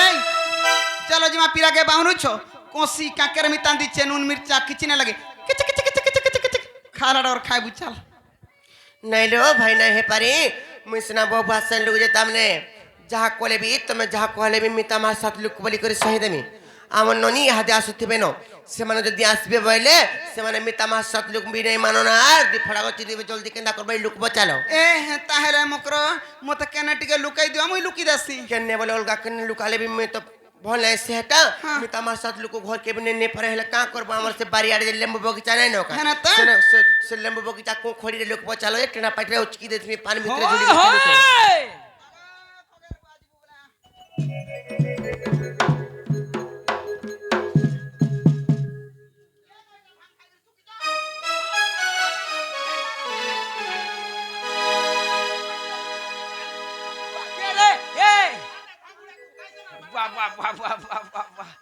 এই চলো জিমা পিরাকে বাহুনুছো কোসি কাকের মিতান্দি চেনুন মির্চা কিছু না লাগে কিচ কিচ কিচ কিচ কিচ কিচ খালা ডর খাই বুচাল নাইলো ভাই নাই হে পারি মুই সিনা বহু ভাষণ লোক যে তামনে যাহা কলে বি তুমি যাহা কলে বি মিতা মার সাথ লুক বলি করে সহি দেমি আমার ননি হাতে আসুথিবে ন সেমানে যদি আসবে বইলে সেমানে মিতা মার সাথ লুক বি নাই মানো না আর দি ফড়া গছি দিবে জলদি কেন্দা করবে লুক বচালো এ তাহলে মকর মতে কেন টিকে লুকাই দিও আমি লুকি দাসি কেনে বলে অলগা কেনে লুকালে বি মুই তো ভল নাই সেটা হ্যাঁ। মিতা মার সাথ লুক ঘর কে বিনে নে পরে হেলে কা করব আমার সে বাড়ি আড়ে লেম্বু বগিচা নাই নকা হ্যাঁ না তা? সে লেম্বু বগিচা কো খড়ি রে লুক বচালো এ টেনা পাইতে উচকি দে তুমি পানি ভিতরে होय ঝুলি होय के रे ए वाह वाह वाह वाह वाह वाह वाह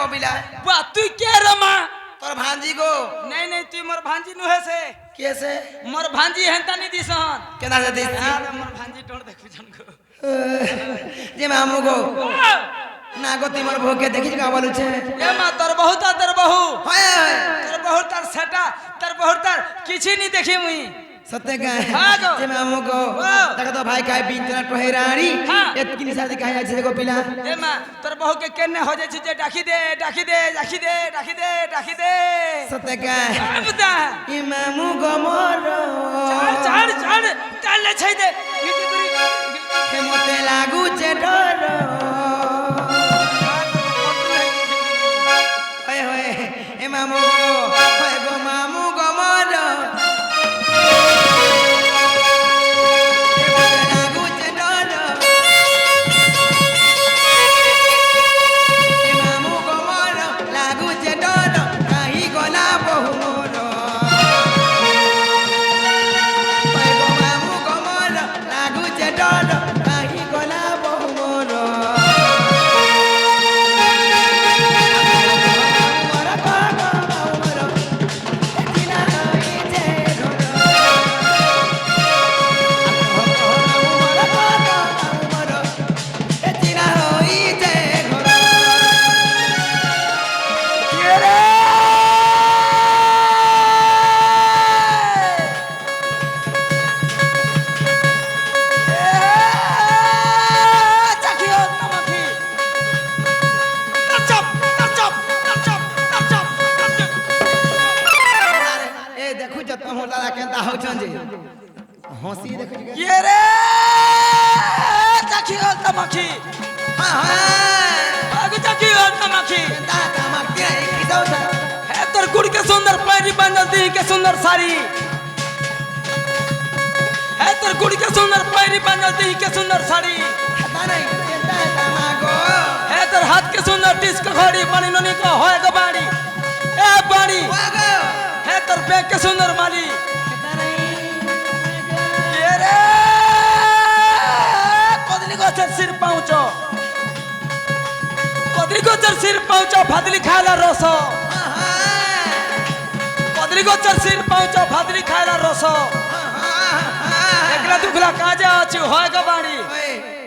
गो बिला बा तू के रे मां तोर भांजी गो नहीं नहीं तू मोर भांजी नुहे से कैसे मोर भांजी हेंता नहीं दिसन केना से देख यार मोर भांजी टोड़ देखु जन को जे मामू गो ना गो तिमर भोके देखि का बोलु छे ए मां तोर बहुत तर बहु हाय तोर बहुत तर सेटा तोर बहुत तर किछि नहीं देखी मुई सत्य का हाँ गो। जे मामू गो तक तो भाई काय बिंचना टोहेरानी हाँ। एतकी निशा दिखाई जाय छे गो पिला ए मां तोर बहु के केने हो जाय छै जे डाकी दे डाकी दे डाकी दे डाकी दे डाकी दे सत्य का अब दा ई मामू गो मोर चढ़ चढ़ चढ़ चल छै दे गिटी गुरी के मते लागू छे डर होय होय ए मामू गो होय गो मामू गो मोर हंसी देखो ये रे देखियो तमखी हां हां आगु देखियो तमखी दादा मारती है की दो है तोर गुड़ के सुंदर पैरी बंदल दी के सुंदर साड़ी है तोर गुड़ के सुंदर पैरी बंदल दी के सुंदर साड़ी पता नहीं दादा मागो है तोर हाथ के सुंदर डिस्क घड़ी पानी ननी को होए गो बाड़ी ए बाड़ी वागो है तोर बैग के सुंदर माली पता नहीं ये रे कदली गोचर सिर पहुंचो कदली गोचर सिर पहुंचो भादली खाला रसो कदली गोचर सिर पहुंचो भादली खाला रसो एकला दुखला काजे अछि होय गो बाड़ी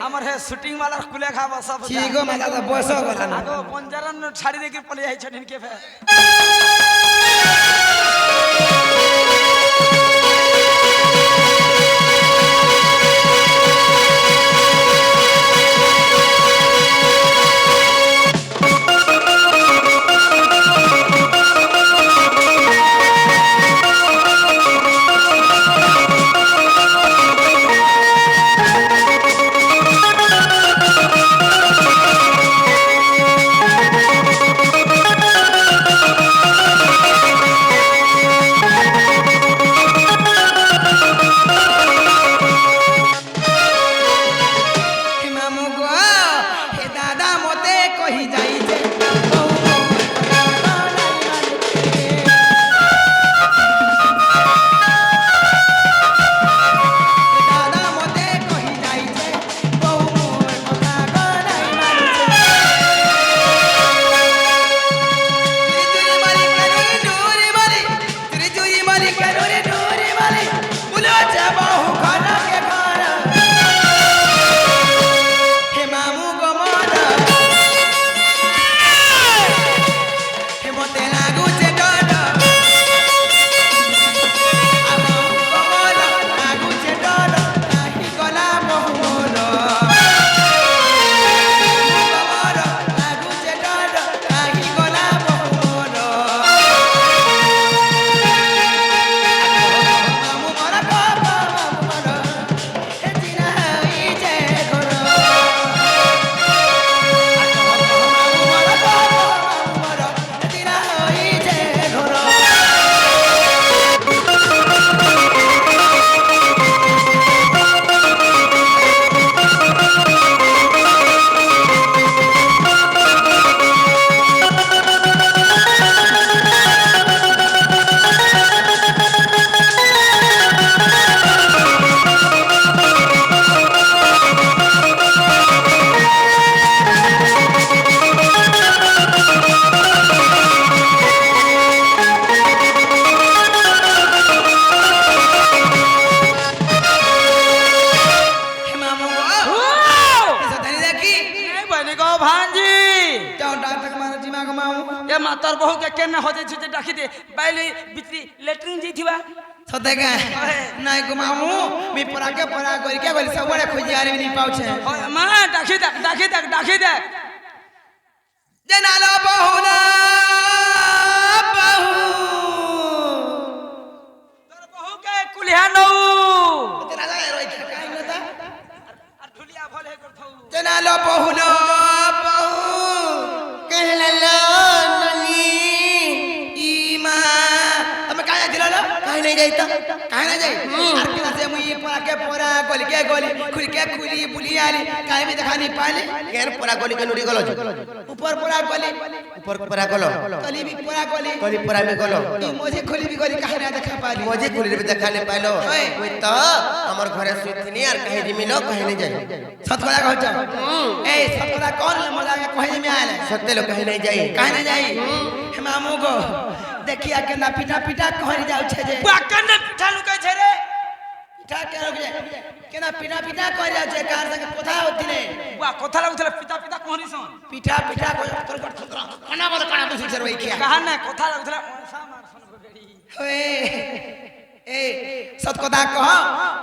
हमर हे शूटिंग वाला कुले खाबो सब ठीक हो माता तो बसो गला आगो पंजरन छाड़ी देके पले आइ छथिन के फे ভাঞ্জি যাও ডাক্তার মারা জিমা গমাও এ মাতার বহু কে কেনে হজে ছুটে ডাকি দে বাইলে ভিতরি লেট্রিন যাইতিবা সতেগা নাই গমাও মি পরাকে পরা করি কে বলি সবড়ে খুঁজি আরে নি পাউছে মা ডাকি দে জনালো বহুনা বহু তোর বহু কে কুলিহা নউ তেরা যায় রই কাই নতা আর ঢুলিয়া ভলে করথাউ জনালো বহুনা বহু कहला ननी ইমা তুমি কায়া দিলালো काहे नहीं जाइता কাই না যাই আর কি আছে মুই পরাকে পরা গলি খুলি বুলি আলি কাই মি দেখানি পালে केर परा गली के नुडी गलो উপর পরা গলি ऊपर परा गलो কলি বি পরা গলি गली परा में गलो ই মোজে খুলি বি গলি কাই না দেখা পালি मजे खुली रे देखा नहीं पाइलो ओए। कोई तो हमर घरे सुइथिनी আর कहे जिमिलो कहे नहीं जाई সত কথা কইছ এই সত কথা কোন মজা কে কই মি আলে सत्य लो कहे नहीं जाई কাই না যাই হে মামু গো দেখিয়া কে না পিটা পিটা কই যাউছে যে বাকানে পিঠা লুকাই ছে রে পিঠা কে রগে কে না পিটা পিটা কই যাউছে কার সঙ্গে কথা হতি নে বুয়া কথা লাগুতলে পিতা কোহনিছন পিঠা পিঠা কই তোর কট কানা বল কানা বুঝি সর ওই কিয়া কাহা না কথা লাগুতলে অনসা মারছন গড়ি ওয়ে এ সত কথা কহ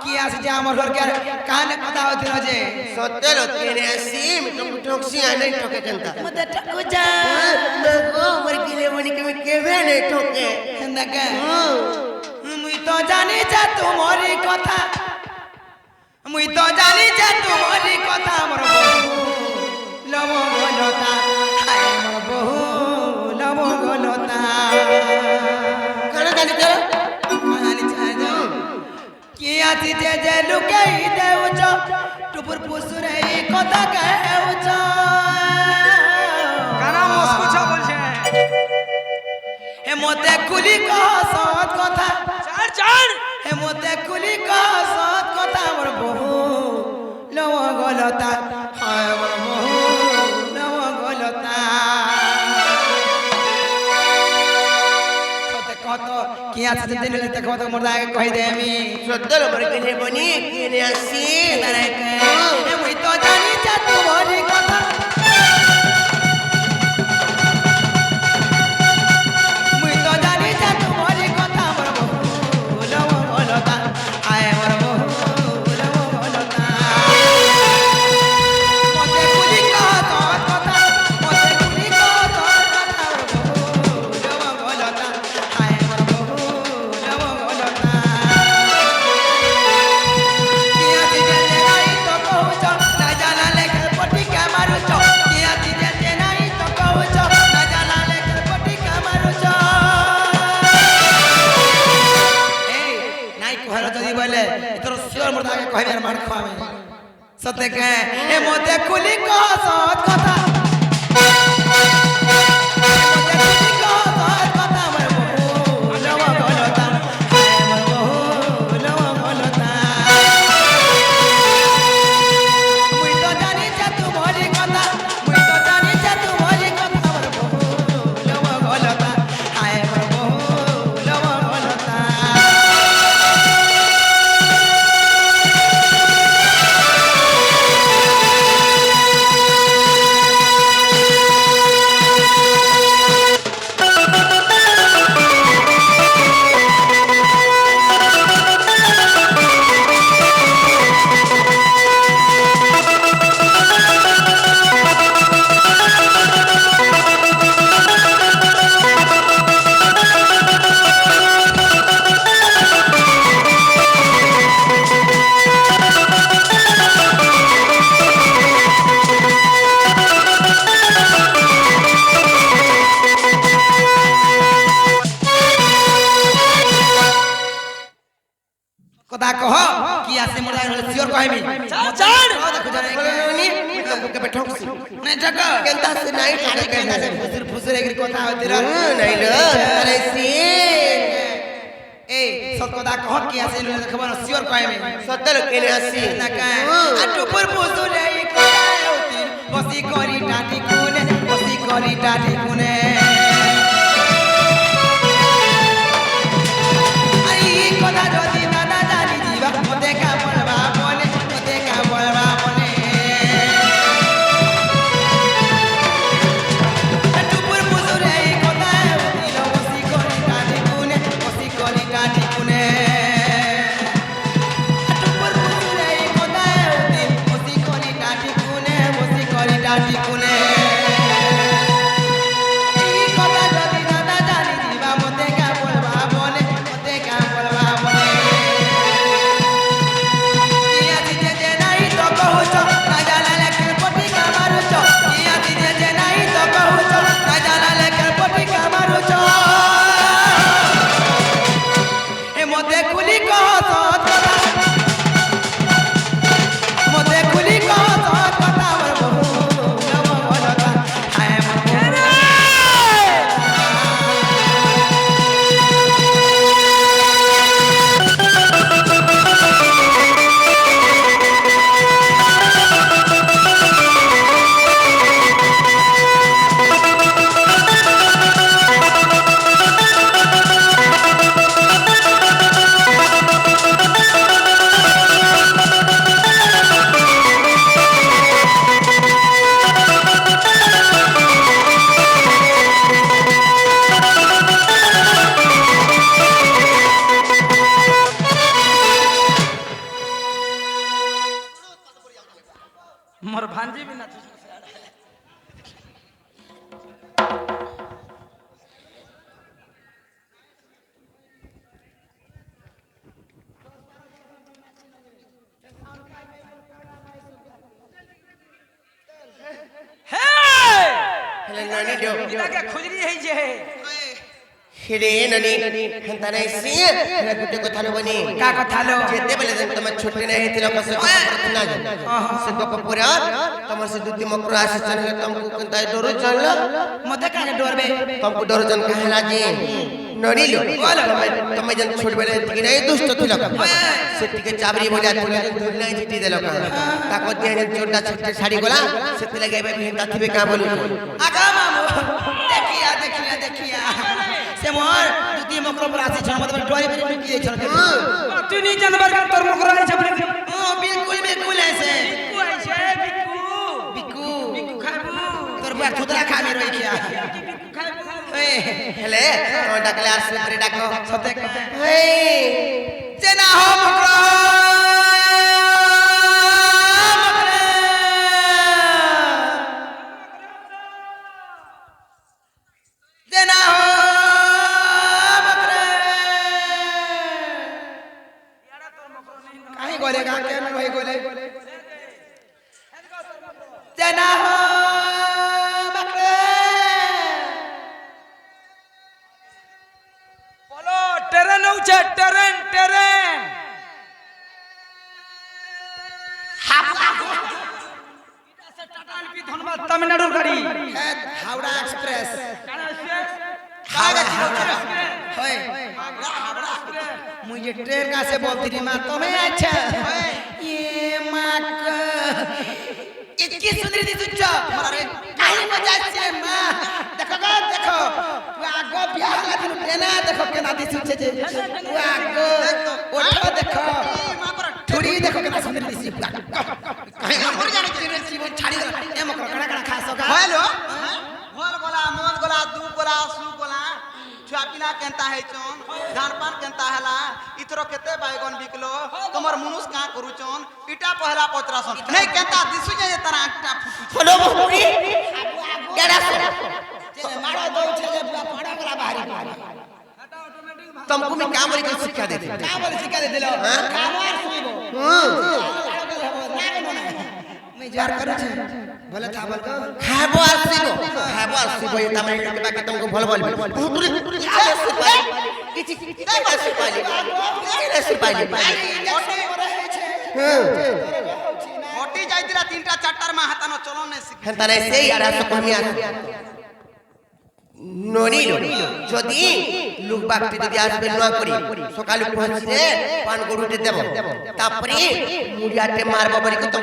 কি আছে যে আমার ঘর কে কানে কথা হতি ন যে सत्य लो केने आसी मिटो ठोकसी आ नहीं ठोके केनता মতে ঠাকু যা लगो मर गिले मनी के केबे नहीं ठोके হেন্দাকে মুই তো জানি যে তোমারই কথা মুই তো জানি যে তোমারই কথা আমার বহু লব গলতা হায় আমার বহু লব গলতা खाना जानी तेरा কাহানি চাই যাও কি আছি যে লুকাই দেউছ টুপুর পুসুরে এই কথা কেউছ কানা মস্কুছা বলছে হে মতে খুলি কহ সৎ কথা চার হে মতে খুলি কহ সৎ কথা আমার বহু লব গলতা হায় আমার বহু লব গলতা সতে কত কি আছে যে দিলে তে কত মোর লাগে কই দে আমি सत्य लो मर गिले मनी केने आसी তারে কে হে মুই তো জানি যে তোমারই কথা মুই তো জানি যে তোমারই কথা আমার বহু লব গলতা হায় আমার বহু লব গলতা মতে খুলি কহ তোর কথা মতে খুলি কহ তোর কথা আমার বহু লব গলতা হায় আমার বহু লব গলতা কি আছি যে নাই তো কহুছ না জানা লেখে পটি কে মারুছ কি আছি যে নাই তো কহুছ না জানা লেখে পটি কে মারুছ এই নাই কহল যদি বলে তোর শিওর মোর আগে কহিবার মার খাবে সতে কে এ মতে খুলি কহ সৎ কথা কথা কহ কি আছে মোর শিওর কহিমি চার দেখো জানে मनी केबे ठोकसी নাই টাকা केनता से नहीं ठोके কেনা केनता ফুসুর ফুসুর এগির কথা হতি রে नहीं लो अरे सी এই সব কথা কহ কি আছে দেখব শিওর কহিমি सत्य लो केने आसी না কা আটুপুর ফুসুর এই কথা হতি বসি করি টাটি কোনে আই কথা যদি না জানি জীবা মতে কা বলবা বলে মতে কা বলবা বলে मोर भांजी भी ना हेले ननी दो इटा के खुजरी है जे हेले ननी हंता नहीं सी हेले गुटे को थालो बनी का कथा लो जेते बेले तुम छोटे नहीं थिलो कसे ना से गप पुरा तुम से दुती मकरा आसे चन तुमको कंता डरो चल मते काने डरबे तुमको डरो चन कहला जी ननी लो तुम जन छोट बेले कि नहीं दुष्ट थिलो से टिके चाबरी बोला थिलो नहीं जिटी देलो का ताको दिया जन छोटा छोटे साड़ी गोला से तिले गए भी हंता थिबे का बोलू आगा मामू देखिया देखिया देखिया से मोर दुती मकरो पर आसी छन मत डोरी पर की छन तू नहीं जानवर का तोर मकरो नहीं छपले ओ बिल्कुल बिल्कुल ऐसे बिकू ऐसे बिकू बिकू बिकू खाबू तोर बुआ खुदरा खा में रही किया बिकू खाबू हेले तो डाकले आसे परे डाको सते हे जेना हो मकरो जेना हो काहे गोले का के में वही गोले जेना हो बकरे बोलो ट्रेन उचे ट्रेन ट्रेन धनबाद तमिलनाडु गाड़ी हावड़ा एक्सप्रेस होय मुझे ट्रेन का से बोलती थी माँ तुम्हें अच्छा ये माँ इतनी सुंदर थी सुच्चा मारे कहीं मजा से माँ देखो का देखो वो आगो बिहार का दिन ट्रेन देखो के नाती सुच्चे जे वो आगो उठो देखो थोड़ी देखो के ना सुंदर थी सुच्चा कहीं मर जाने ट्रेन जीवन छाड़ी ए मकरा कड़ा कड़ा खास होगा हेलो होल गोला मोल गोला दू गोला सु गोला छुआ पिला केनता है चोन धान पान केनता हला इतरो केते बैगन बिकलो तमर मुनुस का करू चोन इटा पहला पचरासन नहीं केनता दिसु जे तरा एकटा फुटू हेलो भौरी केड़ा जे मारो दो छले पड़ा गला बाहरी तुमको मैं काम वाली को शिक्षा दे का बोले सिखा दे दिलो कामार सुइबो मैं जार करू छे बोले था बोल खाबो आसीबो ये तमे के बाकी तुमको भल भल भूतुरी किछे सिपाही मोटी जाइतिला तीनटा चारटार मा हातानो चलो नै सिख हंता नहीं से यार तो कमिया नोनी যদি লোক বাক্তি যদি আসবে না করি সকালে পৌঁছলে পান গরুতে দেব তারপরে মুড়িয়াতে মারব বলি কত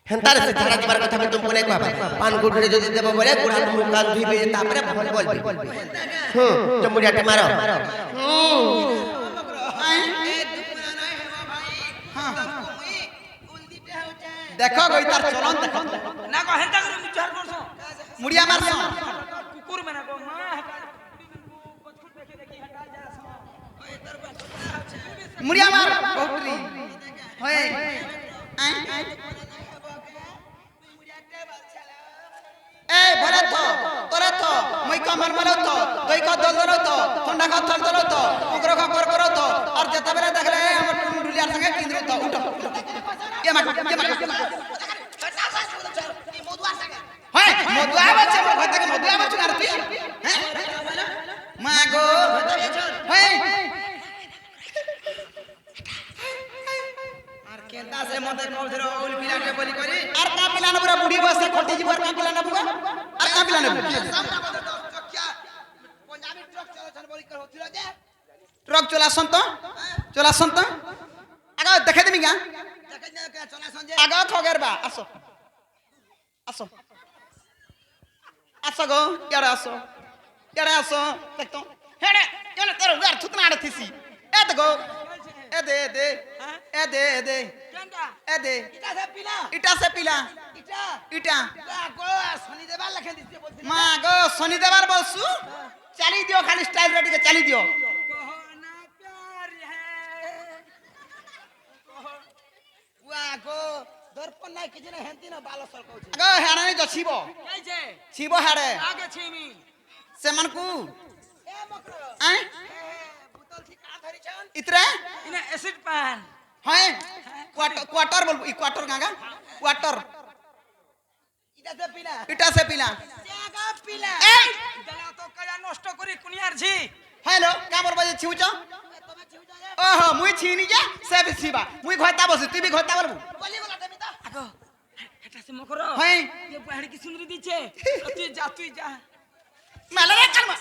হেন্তারে সে ধারা দিবার কথা আমি তুমি কইবা পান গরুতে যদি দেব বলে গুড়া মুখ কান ধুইবে তারপরে ফল বলবি তো মুড়িয়াতে মারো देखो गई तार चलन देखो ना को हेंता करे मुझार करसो मुड़िया मारसो कुकुर में ना को मां बचकुट देखे देखी हटा जासो मुड़िया मार बहुतरी होय ए भरे तो मई का मर मरो तो तोई का दल दलो तो ठंडा का थल दलो तो उग्र का कर करो तो और जता बेले देखले हम डुलियार संगे किंद्रो तो उठो ये मा हाय मधुआ बच्चे मोर भते के मधुआ बच्चे करती हैं मागो हाय आर केदा से मते कौल धरो उल पिला के बोली करी आर का पिला न पूरा बुढ़ी बस से खटी जी पर का पिला न बुआ आर का पिला न पंजाबी ट्रक चलाछन बोली कर होतिलो जे ट्रक चला संत आगा देखे देमी का देखे के चला संजे आगा खगेर बा आसो आसो आसो गो यारे आसो देख तो हेडे केने तेरो गार थुतना आड़े थिसी ए त गो ए दे केंदा ए दे इटा से पिला इटा को शनि देवार लखे दिसे बोलती मां गो शनि देवार बसु चली दियो खाली स्टाइल रेडी के चली दियो कहो ना নাই কিছু না হেন্তি না বাল সর কইছে আগে হেড়ে নি ছিব এই যে ছিব হেড়ে আগে ছিমি সেমানকু এ মকর আই বুতল ঠিক কা ধরিছন ইতরে ইনা অ্যাসিড পান হ্যাঁ কোয়ার্টার বলবো ই কোয়ার্টার গাঙ্গা কোয়ার্টার ইটা দে পিলা এটা সে পিলা জাগা পিলা এই দেলা তো কায়া নষ্ট করি কুনিয়ার ঝি হ্যালো কামর বাজে ছিউচ তুমি ছিউ যা ওহো মুই ছিনি যে সে বি ছিবা মুই ঘরতা বসি তুই বি ঘরতা বলবু বলি গলা দেমি তো আগো এটা সে মকর হ্যাঁ ये बाहर की सुंदरी दीचे তুই যা মেলারে কালমা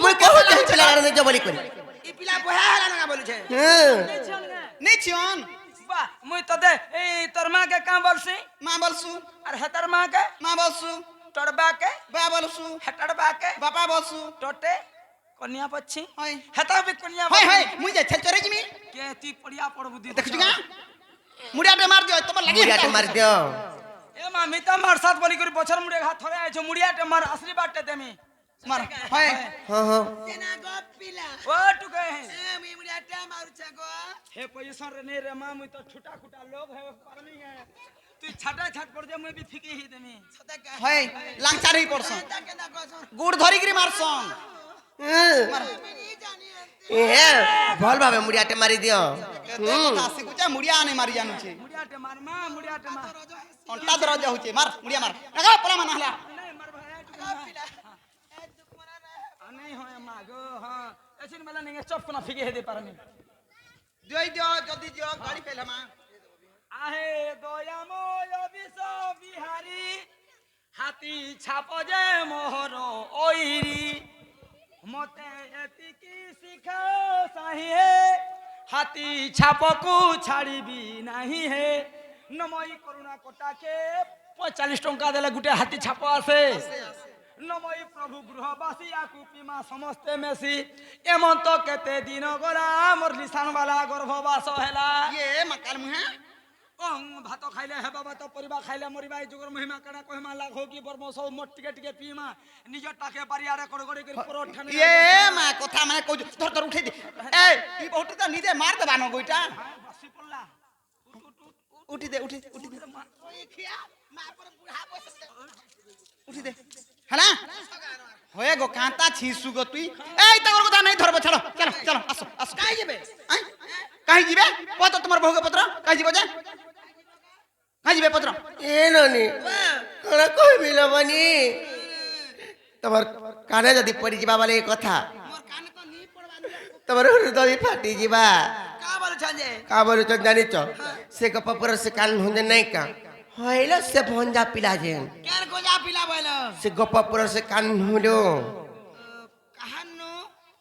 মুই কহুছি পিলা রানে জবলি করি ই পিলা বহা হলা না বলিছে হ্যাঁ নেই ছিয়ন বা মুই তো দে এই তোর মা কে কাম বলছি মা বলছু আর হেতার মা কে মা বলছু তোর বা কে বা বলছু হেতার বা কে বাপা বলছু তোটে কন্যা পচ্ছি হয় হেতা বি কন্যা হয় হয় মুই যে ছেচরে জিমি কে তুই পড়িয়া পড়বু দি দেখছু গা মুড়িয়াটে মার দিও তোমার লাগি মুড়িয়াটে মার দিও এ মা মিতা মার সাথ বলি করে বছর মুড়ে ঘাত ধরে আইছো মুড়িয়াটে মার আসলি বাটে দেমি মার হয় হ্যাঁ হ্যাঁ কেনা গো পিলা ও টুকে এ মি মুড়িয়া টা মারুছা গো हे पोजीशन रे नहीं रे मां मुई तो छुटा खुटा लोग है पारमी है तू छाटा छाट पड़ जा मुई भी फिकी ही देमी সদা কা হয় লাংচার হই পড়ছন তা কেনা গছন গুড় ধরি গরি মারছন মার নি জানি এ ভাল ভাবে মুড়িয়াটে মারি দিও এতে কথা শিখুচা মুড়িয়া আনে মারি জানুছে मुड़ियाटे मार मां मुड़ियाटे मार অন্টা দরজা হচ্ছে মার মুড়িয়া মার লাগা পলা মানা হলা नहीं मार भाई পিলা এ দুকমনা না नहीं हो मां गो हां ऐसे वाला नहीं चप कोना फिकी हे दे पारमी দিও দিও জলদি দিও গাড়ি ফেলা মা आहे দয়াময় বিশ বিহারী হাতি ছাপ যে মোহর ওইরি মতে এতিকি শিখাও সাহি হে হাতি ছাপকু ছাড়িবি নাহি হে নমই করুণা কোটাকে 45 টঙ্কা দেলে গুটে হাতি ছাপ আছে নমই প্রভু গৃহবাসী আকু পিমা সমস্তে মেসি এমন্ত কেতে দিন গলা মোর লিসান বালা গর্ভবাস হেলা ইয়ে মাকাল মুহে ওং ভাত খাইলে হেবা ভাত পরিবা খাইলে মরিবা এই যুগর মহিমা কানা কহিমা লাখ হোকি বর্ম সব মোট টিকে টিকে পিমা নিজর টাকে বাড়িয়ারে করে করে পরোঠা ইয়ে মা কথা মানে কই ধর ধর উঠে দে এই ই বহুটি তো নিজে মার দেবা ন গইটা বাসি পড়লা উঠি দে উঠি উঠি দে ওই খিয়া মা পর বুড়া বসে উঠি দে হ্যাঁ হয়ে গো কাঁতা ছিসু গো তুই এই তোর কথা নাই ধরবো চলো চলো চলো আসো আসো কাই যাবে কাই দিবে পত্র তোমার ভোগ পত্র কাই দিব যে কাই দিবে পত্র এ ননি তোরা কইবি না মানি তোমার কানে যদি পড়ি যাবা বলে এই কথা মোর কানে তো নি পড়বা তোমার হৃদয় ফাটি যাবা কা বলছন যে কা বলছ জানিছ সে গপ পর সে কান হুঁদে নাই কা হইল সে ভঞ্জা পিলা যে কেন গোজা পিলা বইল সে গপ পর সে কান হুঁদো কাহান্ন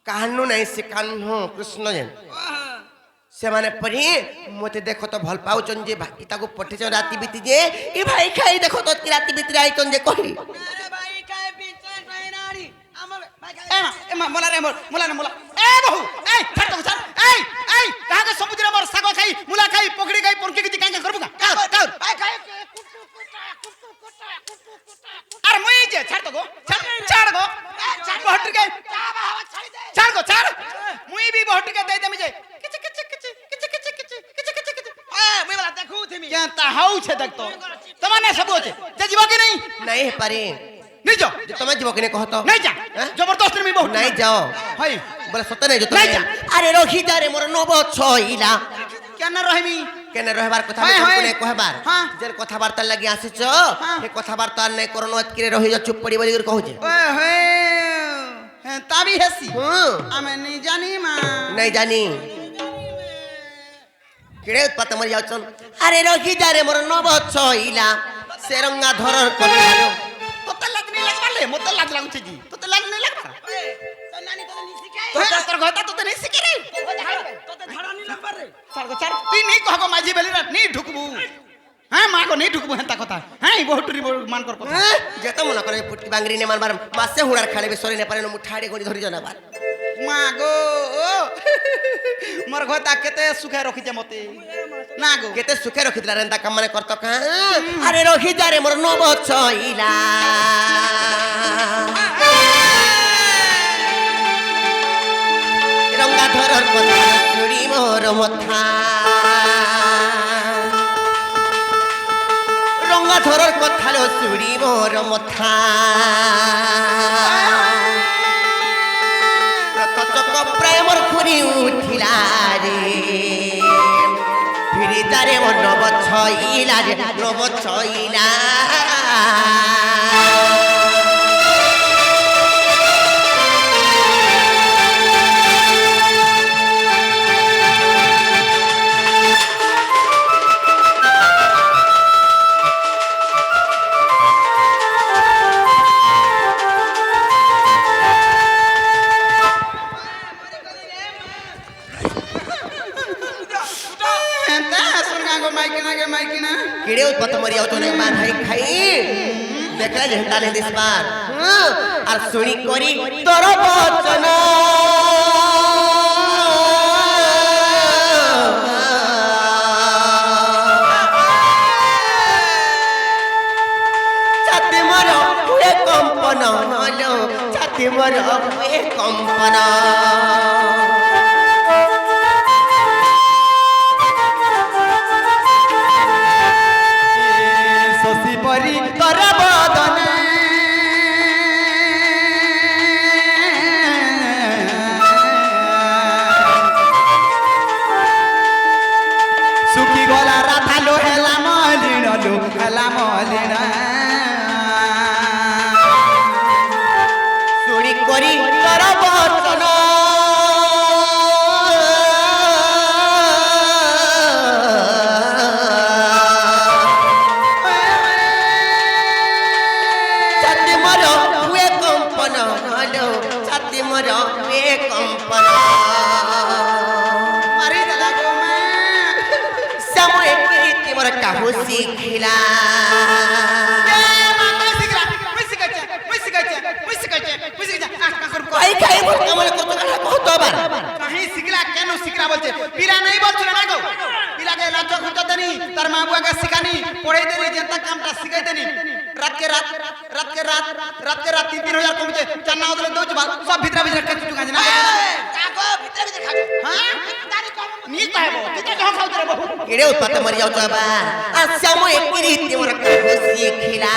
কাহানু নাই সে কান হু কৃষ্ণ যে ওহ ସେମାନେ ପରି ମତେ ଦେଖ ତ ଭଲ ପାଉଛନ୍ ଯେ ଭାଇ ତାକୁ ପଠେଇଛ ରାତି ବିତି ଯେ ଏ ଭାଇ ଖାଇ ଦେଖ ତ ରାତି ବିତିରେ ଆଇଛନ୍ ଯେ କହି আরে ভাই কাই পিছে কই নাড়ি আমার ভাই কাই এ মা মোলা রে মোলা রে মোলা এ বহু এই ছাড় তো ছাড় এই কাকে সমুদ্রে মোর সাগ খাই মুলা খাই পকড়ি খাই পরকি কিছু কাঙ্কা করবো কার কার ভাই কাই কুটু কুটা আর মুই যে ছাড় তো গো ছাড় গো বহটরি কে চা বাবা ছাড়ি দে ছাড় গো ছাড় মুই বি বহটরি কে দেই দেমি যে কিচ কিচ কিচ কিচ কিচ কিচ কিচ কিচ কিচ এ মুই বলা দেখু থিমি কে তা হাউছে দেখ তো তোমানে সব আছে যে জীব কি নাই ନାଇଁ ହେଇପାରେ नहीं जो ଯେ ତମେ ଯିବ କି ନାଇଁ କହ ତ नहीं जा जबरदस्ती में बहुत ନାଇଁ ଯାଅ हाय ବୋଲେ ସତ ନାଇଁ ନାଇଁ ତମେ ଯା। ଆରେ ରଖିଦାରେ ମୋର ନବ ଛଇଲା क्या ना रहमी କେନେ ରହିବାର କଥା ହାଏ, ମୁଁ ହାଏ। ନାଇଁ କହିବାର ହଁ। ଯେନ୍ କଥାବାର୍ତ୍ତା ଲାଗି ଆସିଛ ହଁ। ସେ କଥାବାର୍ତ୍ତା ନାଇଁ କରନ ଅଟକିରେ ରହିଯ ଚୁପ ପଡି ବୋଲି କରି କହୁଛେ ओए होए हैं ताबी हसी ହଁ हमें नहीं जानी मां ନାଇଁ ଜାନି କିଡେ ଉତ୍ପାତ ମରି ଯାଉଛନ୍ ଆରେ ରଖିଦାରେ ମୋର ନବ ଛଇଲା ସେ ରଙ୍ଗା ଧରର କନ୍ୟାର तो ते लाज नहीं लगवा ले मोते लाज लागु छी तो ते लाज नहीं लगवा ए তো নানি তো নি শিখাই तो तर घता तो ते नहीं सिकी रे তোতে ঝাড়া নি লাগবার রে चल गो चल तू नहीं कहबो माझी बेली रे नहीं ढुकबू हां मां को नहीं ढुकबू हेंता कथा हां बहुत टरी मान कर कथा যেত মনে করে পুটকি বাঙ্গরি নে মারবার মাসে হুড়ার খালে সরি নে পারে মুঠাড়ে গড়ি ধরি জনাবার मां गो मोर घता केते सुखे रखी जे मते ना गो কেতে সুখে রখিলা রেন্দা কাম মানে করত কা আরে রখিদারে মোর নব ছইলা রঙ্গা ধরর কথা চুড়ি মোর মথা রাথালো চুরি মোর মথা রথ চক প্রেমর ঘুরি উঠিলা রে ফিরি তারে মন নব ছইলা রে নব ছইলা किड़े उत्पत्त मरिया तो नहीं मान है खाई देखा जेता ने दिस बार और सुनी कोरी तोर वचन छाती मर हुए कंपन लो छाती मर हुए कंपन পরি তর বদনে সুখী গলা রাধালো হেলা মলিন লো হেলা মলিন सुनी कोरी तोर वचन छाती मर हुए कंपन लो छाती मर हुए कंपन মারি দেলা গো মা समय प्रीति मोर काहू शिखिला भाई खाई मोर कमल को तो कहा बहुत बार कहीं सिखला केनो सिखला बोलते पिला नहीं बोलछुल ना गो पिला के लाचो खुंच देनी तार मां बुआ के सिखानी पढ़े देनी जनता कामटा सिखाई देनी रात के रात 3-3000 कमजे चन्ना उदले दो जबाल सब भितरा भितर के चुका जना कागो भीतर भीतर खागो हां तारी कम नी कहबो किते कह खाउ तेरे बहु किड़े उत्पत्त मर जाओ तो बा आ समय प्रीति मोर काहू शिखिला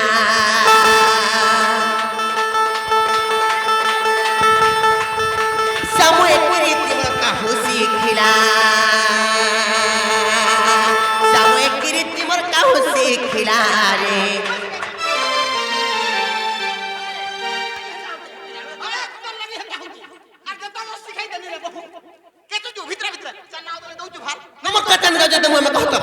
समय प्रीति मोर काहू शिखिला समय प्रीति मोर काहू शिखिला रे नमक कतन गज दम में कहत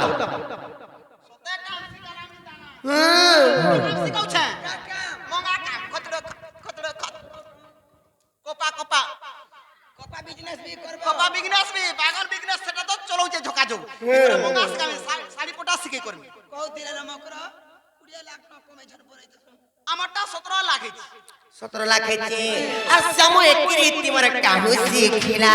कोपा बिजनेस भी करबो कपा बिजनेस भी बागन बिजनेस सेटा तो चलौचे झोका जो मंगास का साड़ी पोटा सिखे करमी कहू दिले न मकर 20 लाख न कमे झट पड़ै আমারটা 17 লাখ 17 लाख छे आ समय प्रीति मोर काहू शिखिला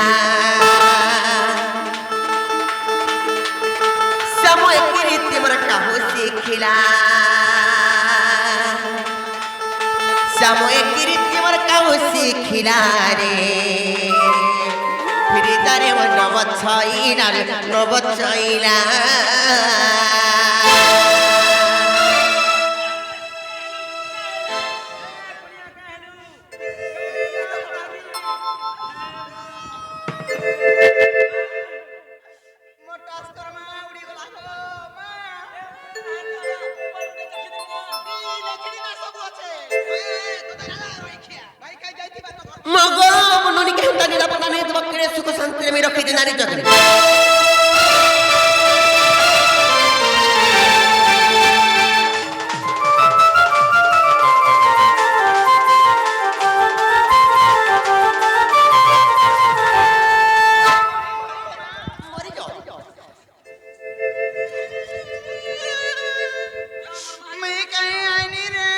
समय प्रीति मोर काहू शिखिला समय प्रीति मोर काहू शिखिला रे फिर तारे मोर नव छइला रे नव छइला मोटास करमा उडी गला गो मा लेखिडी ना सब আছে भाई काई जाईती बात घर मगो मनोनी के हंता निरा पता नहीं तो बकरे सुख शांति में रखी दे नारी जगन मैं कहीं आईनी रे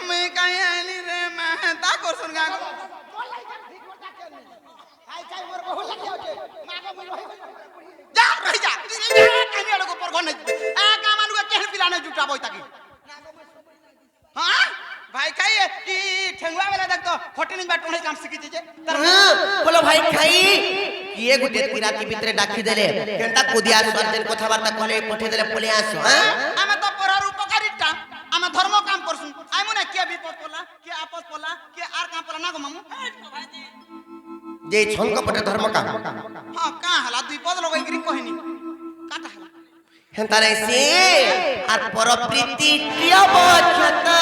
मैं कहीं आईनी रे मैं ता कर सुन गा जा रही जा कहीं लोग पर घर नहीं आ का मालू के केहन पिला नहीं जुटा बोई ताकी हां भाई खाई कि ठेंगुआ वाला देख तो होटल में बैठ काम सीखी जे बोलो भाई खाई কিয়ে গুটে রাতি ভিতরে ডাকি দেলে কেনতা কুদিয়া সর্জেন কথাবার্তা কলে পঠে দেলে পলে আসো হ্যাঁ আমি তো পড়ার উপকারিতা আমি ধর্ম কাম করছুন আই মনে কে বিপদ পড়লা কে আপদ পড়লা কে আর কাম পড়লা না গো মামু যে ছঙ্ক পটে ধর্ম কাম হ্যাঁ কা হলা দুই পদ লগাই গরি কহিনি কাটা হলা হেনতা নাই সে আর পরপ্রীতি প্রিয় বছতা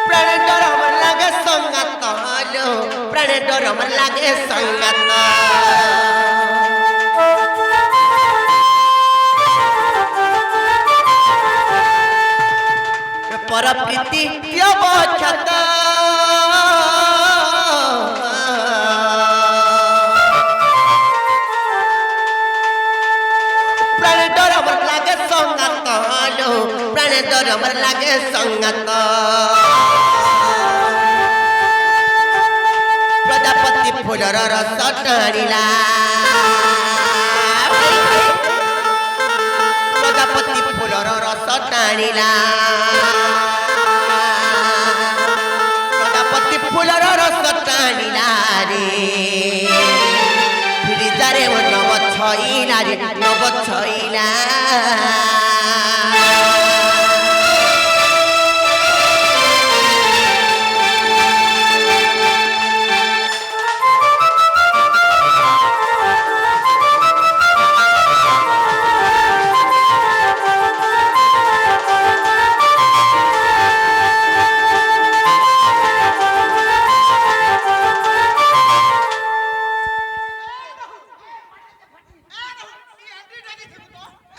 প্রাণে ডর আমার লাগে সঙ্গাত হলো প্রাণে ডর আমার লাগে সঙ্গাত পরপ্রীতি প্রিয় বছতা প্রাণে ডর আমার লাগে সঙ্গাত হলো প্রাণে ডর আমার লাগে সঙ্গাত প্রজাপতি ফুলর রস টানিলা প্রজাপতি ফুলর রস টানিলা প্রজাপতি ফুলর রস টানিলা রে ফিরিজারে নব ছইলা রে নব ছইলা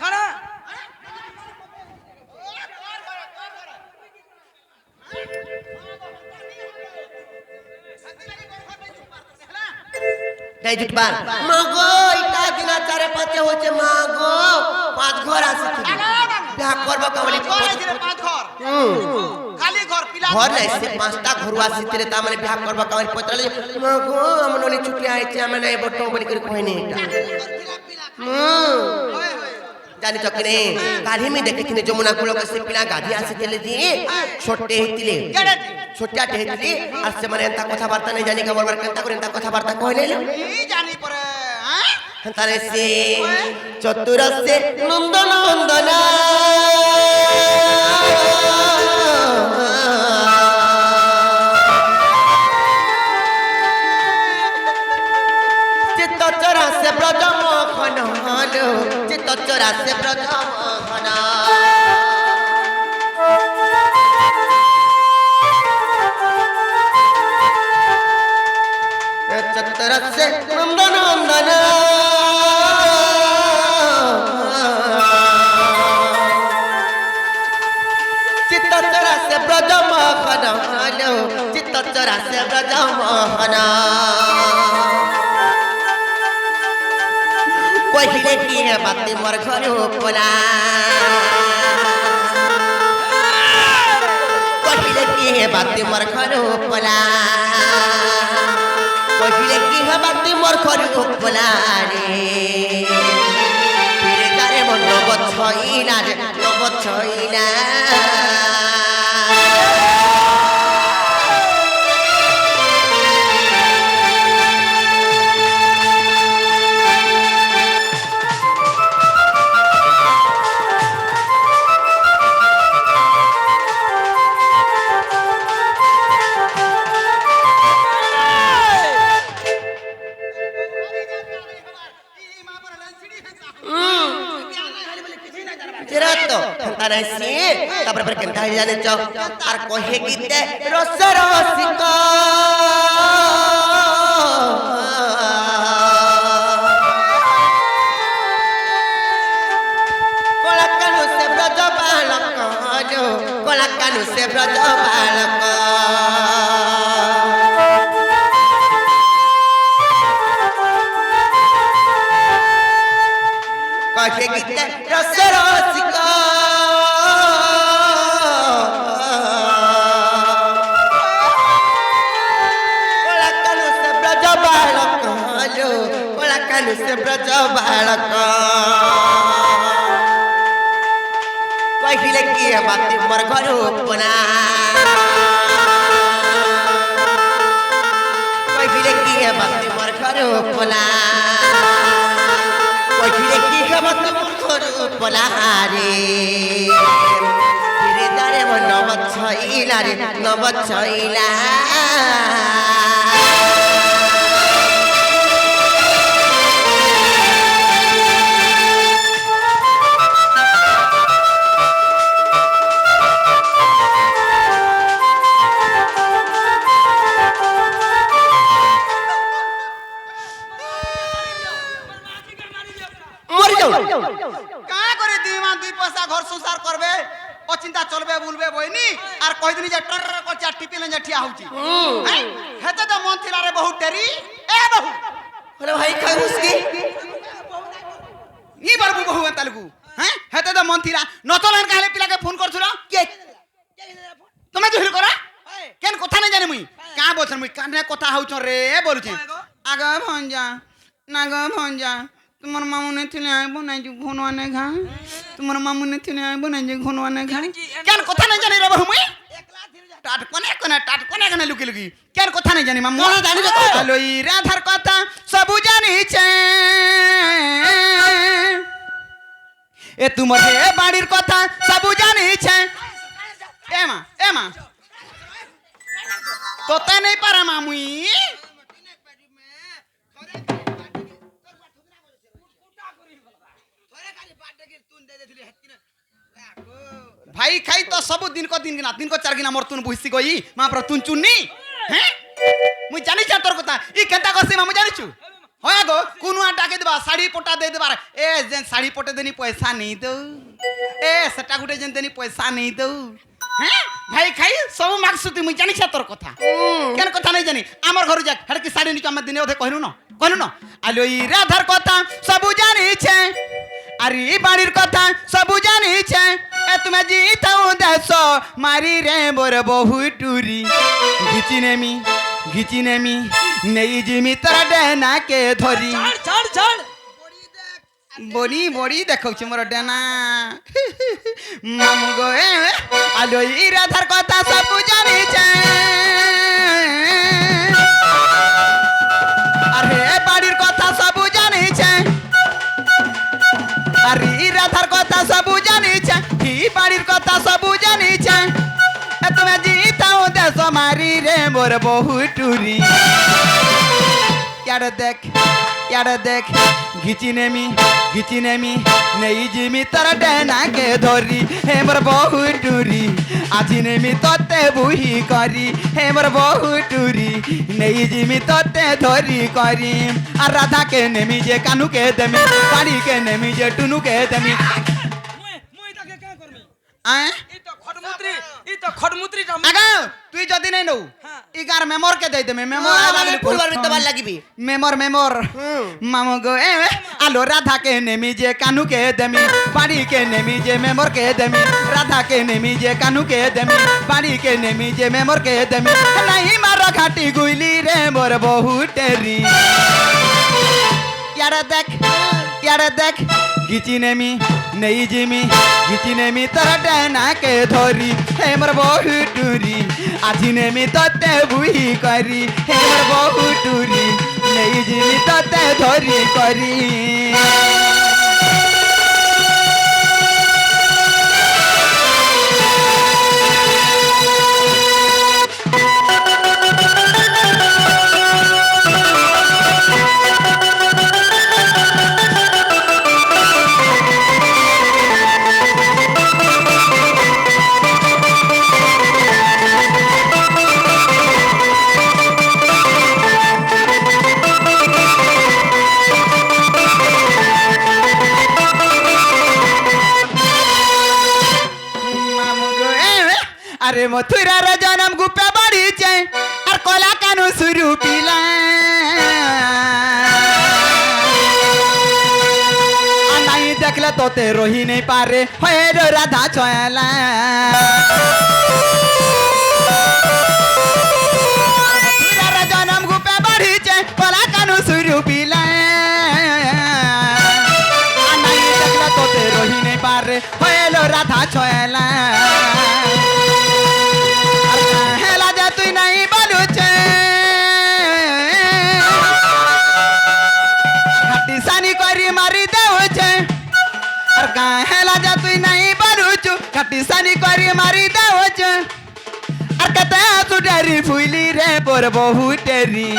খানা তাই জুটবার মাগো ইটা দিনা চারে পাঁচে হচ্ছে মাগো পাঁচ ঘর আছে তুমি বিয়া করবা কাবলি ঘর আছে রে পাঁচ ঘর খালি ঘর পিলা ঘর নাই সে পাঁচটা ঘর আসিতে তা মানে বিয়া করবা কাবলি পত্রালে মাগো আমন নলি ছুটি আইছে আমি নাই বটো বলি করে কইনি এটা জানি তো কিনে গাড়ি মে দেখেছিনে যমুনা কুল সে পিলা গাড়ি আসিতে দি ছোটে হেতিলে ছোটটা হেতিলে আর সে মানে এন্তা কথা বার্তা নাই জানি কেমন কেনতা করে এন্তা কথা বার্তা কইলে ই জানি পরে হ্যাঁ তারে সে চতুর সে নন্দন নন্দন চিত্ত চরা সে ব্রজ মোহন হলো চিত্ত চরা সে ব্রজ মোহন চতুর সে নন্দন নন্দন চিত্ত চরা সে ব্রজ মোহন হলো চিত্ত চরা সে ব্রজ মোহন কহিলে কি হে বাতি মোর ঘরে পোলা কহিলে কি হে বাতি মোর ঘরে পোলা কহিলে কি হে বাতি মোর ঘরে পোলা রে ফিরে যারে মন নব ছইলা রে নব ছইলা তারে সে তারপরে পরে কেনতা হই জানে চ আর কহে গীতে রস রসিক কলা কানু সে ব্রজ বালক কলা কানু সে ব্রজ বালক কহে গীতে রস রসিক সে ব্রজ বালক কহিলে কি হবা তোমার ঘর পোলা কহিলে কি হবা তোমার ঘর পোলা কহিলে কি হবা তোমার ঘর পোলা রে ফিরে দাঁড়ে নব ছইলা রে নব ছইলা কা করে দিমা দুই পয়সা ঘর সংসার করবে ও চিন্তা চলবে বলবে বইনি আর কইদিনি যে টর করছে আর টিপি লঞ্জা ঠিয়া হউছি হেতে তো মন থিলা রে বহুত ডেরি এ বহু বলে ভাই খাইস কি নি বারবু বহু তালগু হ্যাঁ হেতে তো মন থিলা নচলেন কালে পিলাকে ফোন করছুল কে তুমি জুহিল করা কেন কথা নাই জানি মুই কা বলছন মুই কানে কথা হউছ রে বলছি আগা ভঞ্জা নাগা ভঞ্জা তোমার মামুনে থিলে আইবো নাই যে ঘনওয়ানে ঘা তোমার মামুনে থিলে আইবো নাই যে ঘনওয়ানে ঘা কেন কথা নাই জানি রে বহু মুই টাট কোনে কোনে লুকি লুকি কেন কথা নাই জানি মামু মনে জানি রে লই রাধার কথা সবু জানিছে এ তোমার হে বাড়ির কথা সবু জানিছে এ মা তোতে নেই পারে মামুই ভাই খাই তো সবু দিন কো চার গিনা মোর তুন বুঝছি গই মা প্র তুন চুননি হ্যাঁ মুই জানি তোর কথা ই কেনটা কসি মামু জানিছু হয় গো কোনুয়া ডাকে দেবা শাড়ি পটা দে দেবার এ যেন শাড়ি পটে দেনি পয়সা নেই দৌ এ সেটা গুটে যেন দেনি পয়সা নেই দৌ হ্যাঁ ভাই খাই সব মাগসুতি মুই জানি তোর কথা কেন কথা নাই জানি আমার ঘরে যাক হেড কি শাড়ি নিচু আমার দিনে ওধে কহিনু না আলো ই রাধার কথা সবু জানিছে আরে বাড়ির কথা সবু জানিছে এ তুমি জিতাও দেশ মারি রে মোর বহু টুরি ঘিচি নেমি নেই জিমি তোর ডেনা কে ধরি ছাড় বড়ি দেখাଉଛି মোর ডেনা মামু গো আলো ই রাধার কথা সবু জানিছে আরে বাড়ির কথা সবু জানিছে আরে রাধার কথা সবু জানিছে কি বাড়ির কথা সবু জানিছে এ তুমি জিতাও দেশ মারি রে মোর বহু টুরি यार देख घिची नेमी नहीं जिमी तर डेना के धरी हे मोर बहु टूरी আজি नेमी तोते बुही करी हे मोर बहु टूरी नहीं जिमी तोते धरी करी আর রাধা के नेमी जे कानू के देमी पाड़ी के नेमी जे टुनू के देमी মই তাকে কা করমি আয় ই তো খড়মুত্রি আগা তুই যদি নাই নউ ইগার মেমর কে দেই দেমে মেমর আমি ফুলবার ভিতর ভাল লাগিবি মেমর মামু গো এ আলো রাধা কে নেমি যে কানু কে দেমি বাড়ি কে নেমি যে মেমর কে দেমি রাধা কে নেমি যে কানু কে দেমি বাড়ি কে নেমি যে মেমর কে দেমি নাই মার ঘাটি গুইলি রে মোর বহু টেরি यार देख घिची नेमी नहीं जिमी घिची नेमी तर डेना के धरी हे मोर बहु टूरी আজি नेमी तोते बुही करी हे मोर बहु टूरी नहीं जिमी तोते धरी करी अरे मथुरार जन्म गुप्पे बाड़ीचे और कला कानू सुरू पिला नहीं देखले तोते रोही नहीं पारे होए राधा चला मथुरार जन्म गुप्पे बाड़ीचे कला कानू सुरू पिला नहीं देखले तोते रोही नहीं पारे होए রাধা ছয়লা হেলা যে তুই নাই বালুছে হাটি সানি করি মারি দেউছে আর গাঁ হেলা যে তুই নাই বালুছু হাটি সানি করি মারি দেউছে আর কতে সুডারি ফুইলি রে পর বহুটেরি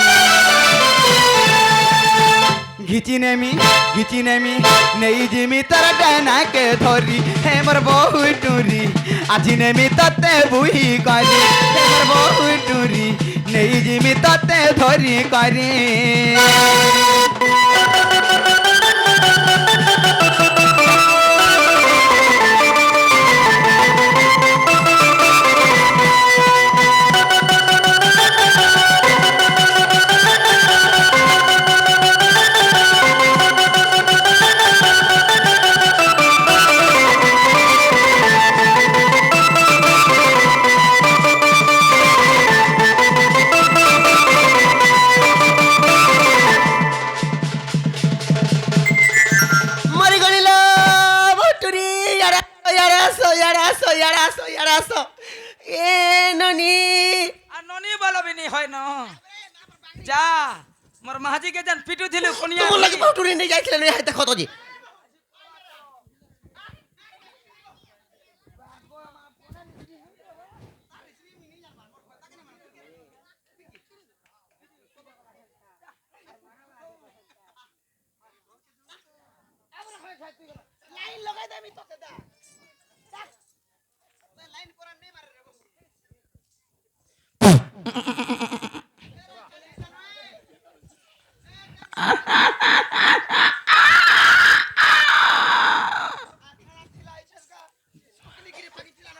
ঘিচি নেমি নেই জিমি তোর ডানাকে ধরি হে মোর বহু টুরি আজি নেমি ততে বুহি করি হে মোর বহু টুরি নেই জিমি ততে ধরি করি মরি গলিল ভটুরি ইয়ারাসো এ ননি আর ননি বলবিনি হয় না যা মোর মাহাজি কে জান পিটু দিলু কোনিয়া তোমার লাগি ভটুরি নেই যাইছিলেন এই দেখো তো জি লাইন লগাই দেবি তোকে দা লাইন করা নেই মারে রে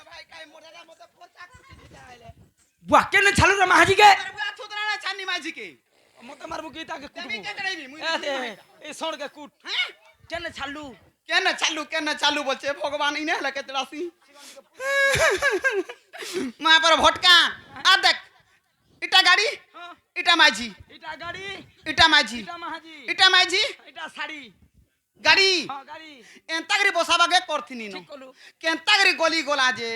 ভাই কাই মোড়া মতো পোচা কুটি দিতে আইলে বুয়া কেন ছালু রে মাহাজি কে বুয়া থুতরা না ছান্নি মাঝি কে মতে মারবো কি তাকে তুমি কুটবো কে করাইবি মুই এই সোন কে কুট হ্যাঁ কেন ছালু কেন চালু বলছে ভগবান ইনে হলে কেতে রাশি মা পর ভটকা আর দেখ এটা গাড়ি হ্যাঁ, এটা মাঝি এটা গাড়ি এটা মাঝি এটা মাহাজি এটা মাঝি এটা শাড়ি গাড়ি হ্যাঁ গাড়ি এন্তাগরি বসাবাগে করথিনি ন ঠিক কলু কেন্তাগরি গলি গোলা যে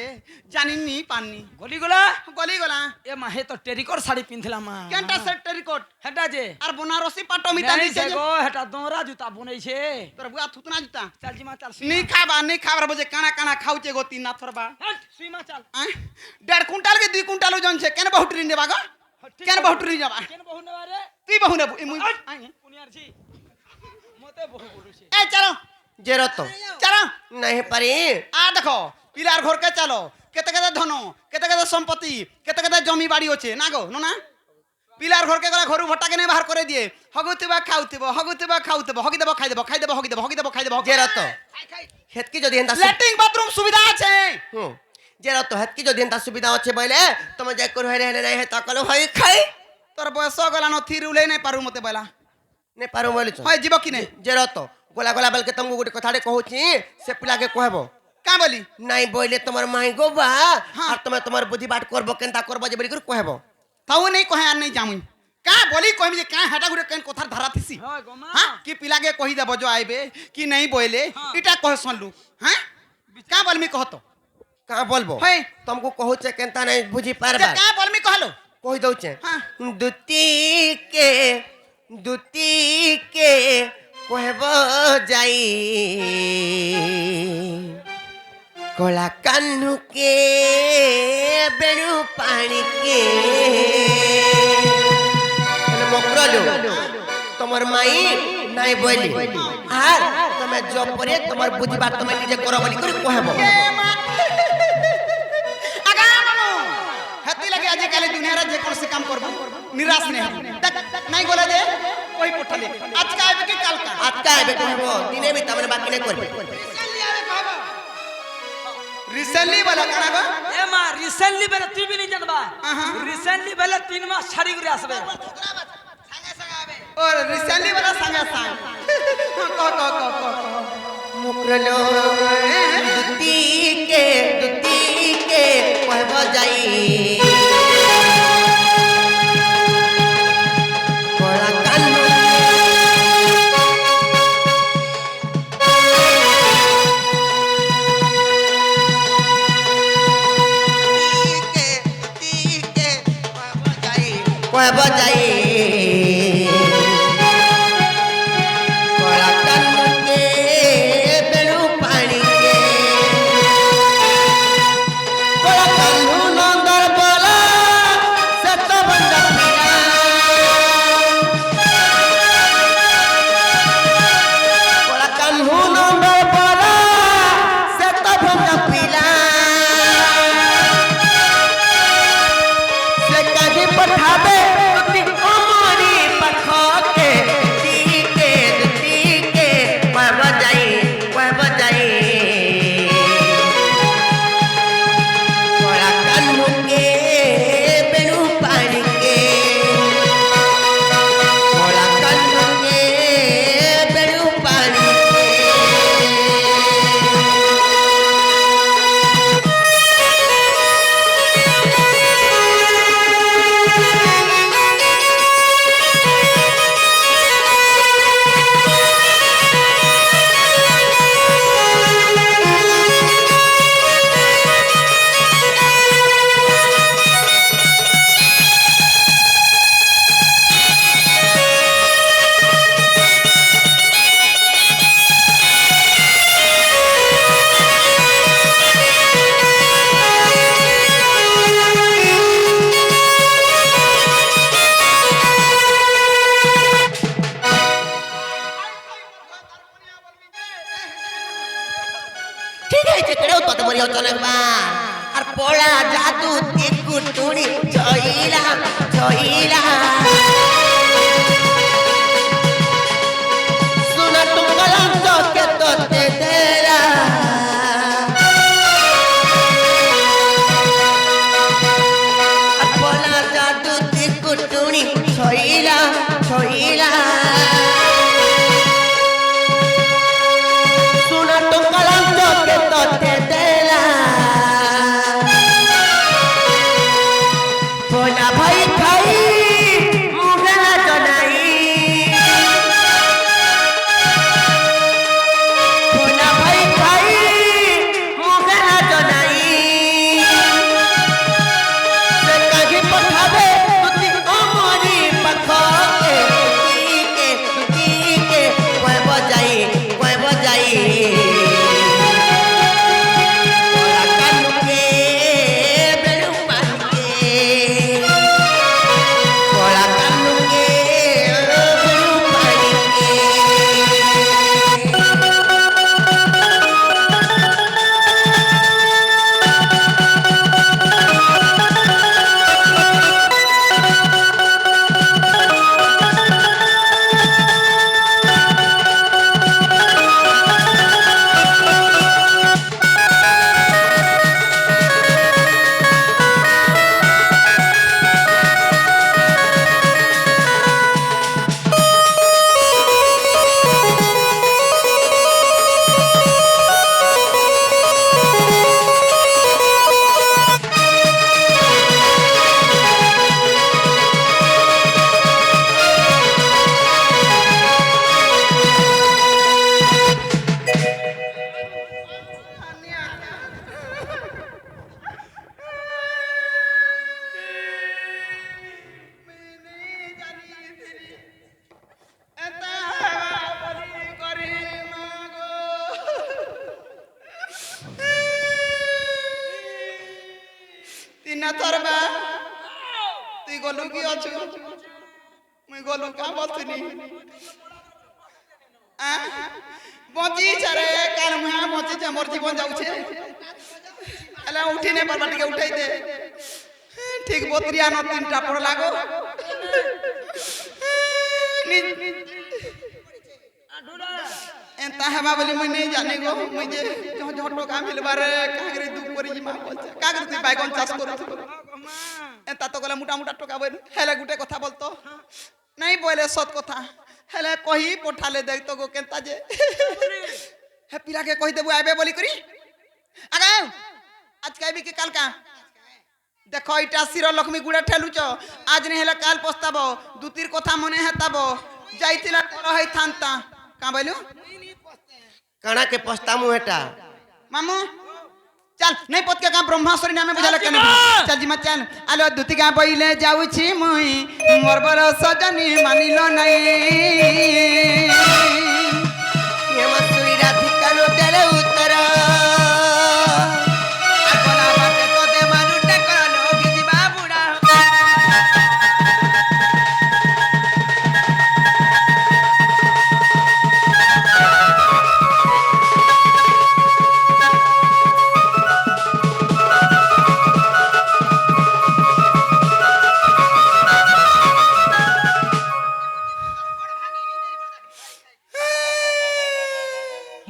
জানিনি পাননি গলিগুলা গলি গোলা এ মা হে তো টেরিকর শাড়ি পিনছিলাম মা কেনটা সেট টেরিকট হেটা যে আর বনারসি পাটো মিটা নেই দিছে সে গো হেটা দোরা জুতা বুনাইছে তোর বুয়া থুতনা জুতা চালজি মা চাল নি খাবার বজে কানা খাউছে গো তিন না থরবা হট সুই মা চাল 1.5 কুইন্টাল के 2 কুইন্টাল ওজন ছে কেন বহুটরি নেবা গো কেন বহুটরি যাবা কেন বহু নেবা রে তুই বহু নেবু মুই কুনিয়ার জি মতে বহু বলুছে এই চলো জেরত চলো नहीं पारी आ देखो पिलार घर के चलो केते केते धन केते केते संपत्ति केते केते जमी बाड़ी होचे ना गो ना पिलार घर के गला घरु भट्टा के नहीं बाहर करे दिए हगुतिबा खाउतिबो हगि देबो खाइ देबो জেরত হেতকি যদি এন্তা लैट्रिन बाथरूम सुविधा আছে জেরত হেতকি যদি এন্তা সুবিধা আছে বইলে তুমি যাই কর হইরে নাই হে তাকল হই খাই তোর বয়স গলা ন থির উলাই নাই পারু মতে বলা নে পারো বলিছ হয় জীব কি নাই জেরত গোলা গোলা বলকে तुमको গুটি কথাড়ে কহুছি সে পিলাকে কহবো का बोली নাই বইলে তোমার মাই গো বা হ্যাঁ। আর তুমি তোমার বুদ্ধি বাট করবো কেনতা করবো যে বলি করে কহবো তাও नहीं कहे আর नहीं जामुई का बोली कहमी जे का हेटा गुटे केन कथार धारा थिसी হয় গো মা हां कि पिलागे कहि देबो जो आइबे कि नहीं बोले हाँ। इटा कह सुनलु हां का बोलमी कहतो का बोलबो है तुमको कहूचे केनता नहीं बुझी ते पारबा का बोलमी कहलो कहि दउचे हाँ। दुती के कहबो जाई कोला कान्हू के बेणु पानी के मकरलो তোমার মাই নাই বলি আর তুমি জপরে তোমার বুদ্ধি বাত তুমি নিজে করো বলি করে কহবো आगा मानो हेती लगे आज काले दुनिया रे जे कोन से काम करबो निराश नहीं नहीं बोले दे कोई पठले आज का आइबे कि काल का আজকে আইবে কহবো দিনে বি তামনে বাকি নাই করবে रिसेंटली बोला काना गो এ মা রিসেন্টলি বেলে তুই বি নি জানবা আহা। রিসেন্টলি বেলে 3 মাস শাড়ি করে আসবে और रिसेंटली वाला संगे संग को मुकरलो दुती के कहबो जाई कोला कान्हू बजाए कला कानू के बेणु पानी के कला कानू नंदर बोला सत बंद पीला कला कानू नंदर बोला सत बंद पीला से कहीं पठाबे तुती अमरी पखके के बजाई कला कानू के बेणु पानी के कला कानू के बेणु पानी के ठीक है चकड़ो तो बरियो चलबा और पोला जादू तिकु टुणी जइला सुना तुम कलम तो के तो ते तेरा और पोला जादू तिकु टुणी जइला सुना तुम कलम तो के तो ते तेरा बोला भाई भाई मुझे तो नहीं बोला भाई भाई मुझे तो नहीं से कहीं पठाबे तुती अमरी पखके कोई बजाई कला कानू के बेणु पानी के कला कानू के बेणु पानी के थरबा তুই গলু কি আছো মুই গলু কা বলছিনি বঞ্চি ছারে কাল মুয়া বঞ্চি যে মোর জীবন যাউছে এলা উঠি নে বাবা টিকে উঠাই দে ঠিক 32 ন তিনটা পড় লাগো एंता हवा बोली मुई नहीं जाने गो मुई जे झटो का मिलबारे कागरे दुख करी जिमा बोलছে कागरे তুই বাইগন চাষ করছ एंता तो गला मोटा मोटा टका बोल हेले गुटे কথা বলতো नहीं बोले सत কথা हेले कही पठाले देख तो गो केंता जे हे पिला के कहि देबो आबे बोली करी आगा आज कहबी कि काल का देखो इटा सिर लक्ष्मी गुड़ा ठेलुच आज नहीं हेला काल पस्ताबो दुतीर কথা मने हेताबो जाइतिला रही थांता का बोलू काना के पछतामु हेटा मामू चल नहीं पत के काम ब्रह्माश्वरी नामे बुझाले चल कने जीमा। चल जिमा चल आलो दुतिका बइले जाउछि मुई मोर बल सजनी मानिलो नाही हेमसुरी राधिका नो देले उत्तर আগলা বাটে তো দে মানুটে করলো গিজি বাবুড়া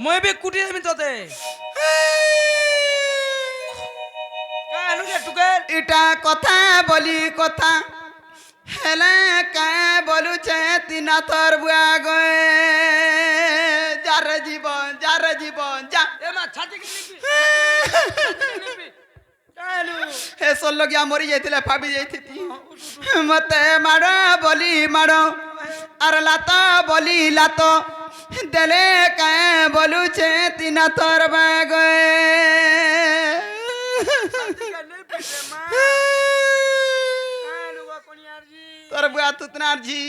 মই বি কুটি দেবি তোতে কানু যে টুকের ইটা কথা বলি কথা হেলে কায় বলুছে তিনা তোর বুয়া গয়ে যার জীবন যা এ মা ছাতি কি নিবি কানু হে সল্লো গিয়া মরি যাইছিলে ভাবি যাইতি মতে মাড় বলি মাড় আর লাত বলি লাত দেলে কায় বলুছে তিনা তোর বুয়া গয়ে তোর বুয়া তুতনার জি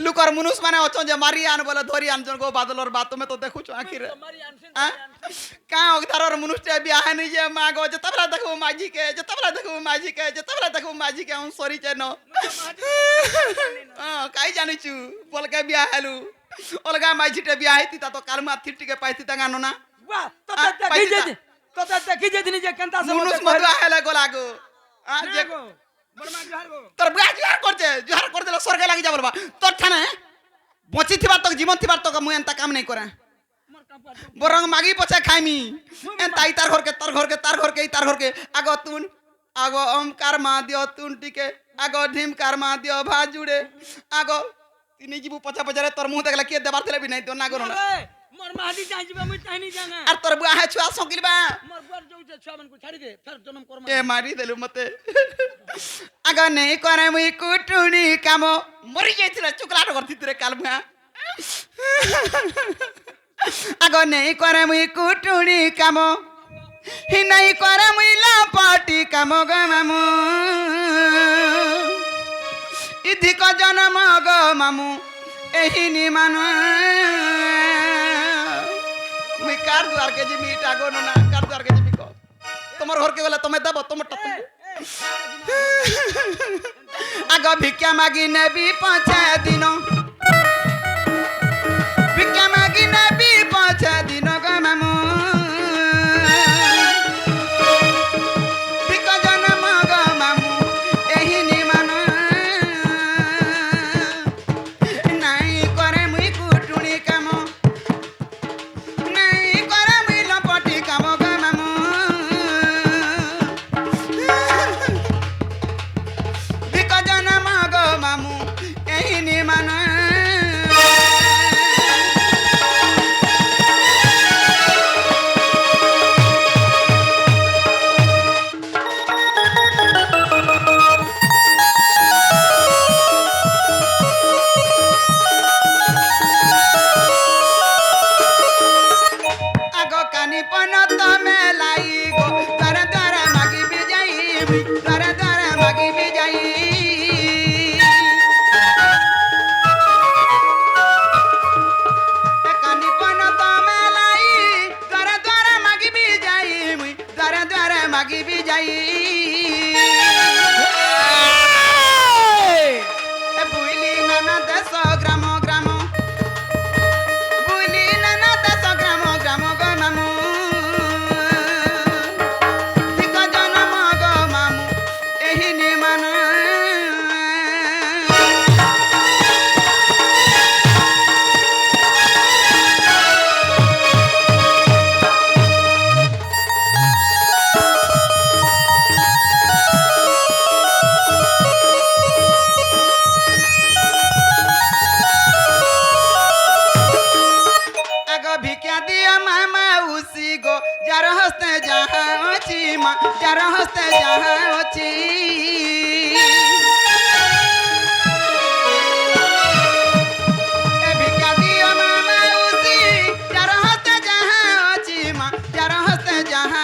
লুকর মুনুষ মানে অছ যে মারি আন বলে ধরি আন জন গো বাদলর বাত তুমি তো দেখুছ আখিরে কা অগধারর মুনুষটা বিয়া হনি যে মা গো যে তবলা দেখো মাঝি কে যে তবলা দেখো মাঝি কে আমি সরি চেন কাই জানিছু বলকে বিয়া হেলু অলগা মাঝিটা বিয়া হইতি তা তো কালমা থিটিকে পাইতি তাঙ্গানো না বাহ তোতে দেখি যে তোতে দেখি যে দিনি যে কেনতা সে মুনুষ মধুয়া হেলে গোলাগো যে গো বড়মা জহার গো তোর বুয়া জুহার করে দিলে স্বর্গে লাগি যা বলবা তোর ঠানে বঁচি থিবার তক জীবন থিবার তক মুই এন্তা কাম নাই করে মোর কাপড় বরং মাগি পছে খাইমি এন্তা তার ঘরকে তার ঘরকে আগ তুন আগ ওমকার মা দিও তুন টিকে আগ ঢিমকার মা দিও ভাজুড়ে আগ তিনি জীবু পছা পছারে তোর মুহ দেখলে কে দেবার থলে বি নাই তো না করো না মোর মাদি যাই যাবে মুই তাইনি জানা আর তোর বুয়া হে ছুয়া সকিলবা মোর বর যাউছে ছুয়া মানকু ছাড়ি দে ফের জনম কর্ম এ মারি দেলু মতে আগ নেই করে মুই কুটুনি কাম মরি যাইছিল চুকলাট করতিরে কালমা আগ নেই করে মুই কুটুনি কাম হি নাই করে মুই লাপাটি কাম গো মামু ইধিক জনম গো মামু এহিনি মানু মুই কার দুয়ার কে জিমি টাগো না কার দুয়ার কে জিমি কো তোমার ঘর কে গলা তুমি দেব তোমার টা আগ ভিক্ষা মাগি নেবি 5 দিন ভিক্ষা মাগি নেবি 5 দিন গো মামু ভিক জনম গো মামু এহিনি মানু নাই করে মুই কুটুনি কাম নাই করে মুই লপটি কাম গো মামু ভিক জনম গো মামু এহিনি মানু আগ কানি পন তমে লাই গো দ্বার দ্বার মাগি বি যাই দ্বার দ্বার মাগি বি যাই কানি পন তমে লাই দ্বার দ্বার মাগি বি যাই দ্বার দ্বার মাগি বি যাই বুইলি নানা দেশ গ্রাম গ্রাম বুইলি নানা দেশ গ্রাম গ্রাম গো মামু ঠিক জনম গো মামু এহিনি মানু আগ ভিক্ষা দিও মামা উসি গো যার হস্তে যাহা অছি মা যার হস্তে যাহা অছি এ ভিক্ষা দিও মামা উসি যার হস্তে যাহা অছি মা যার হস্তে যাহা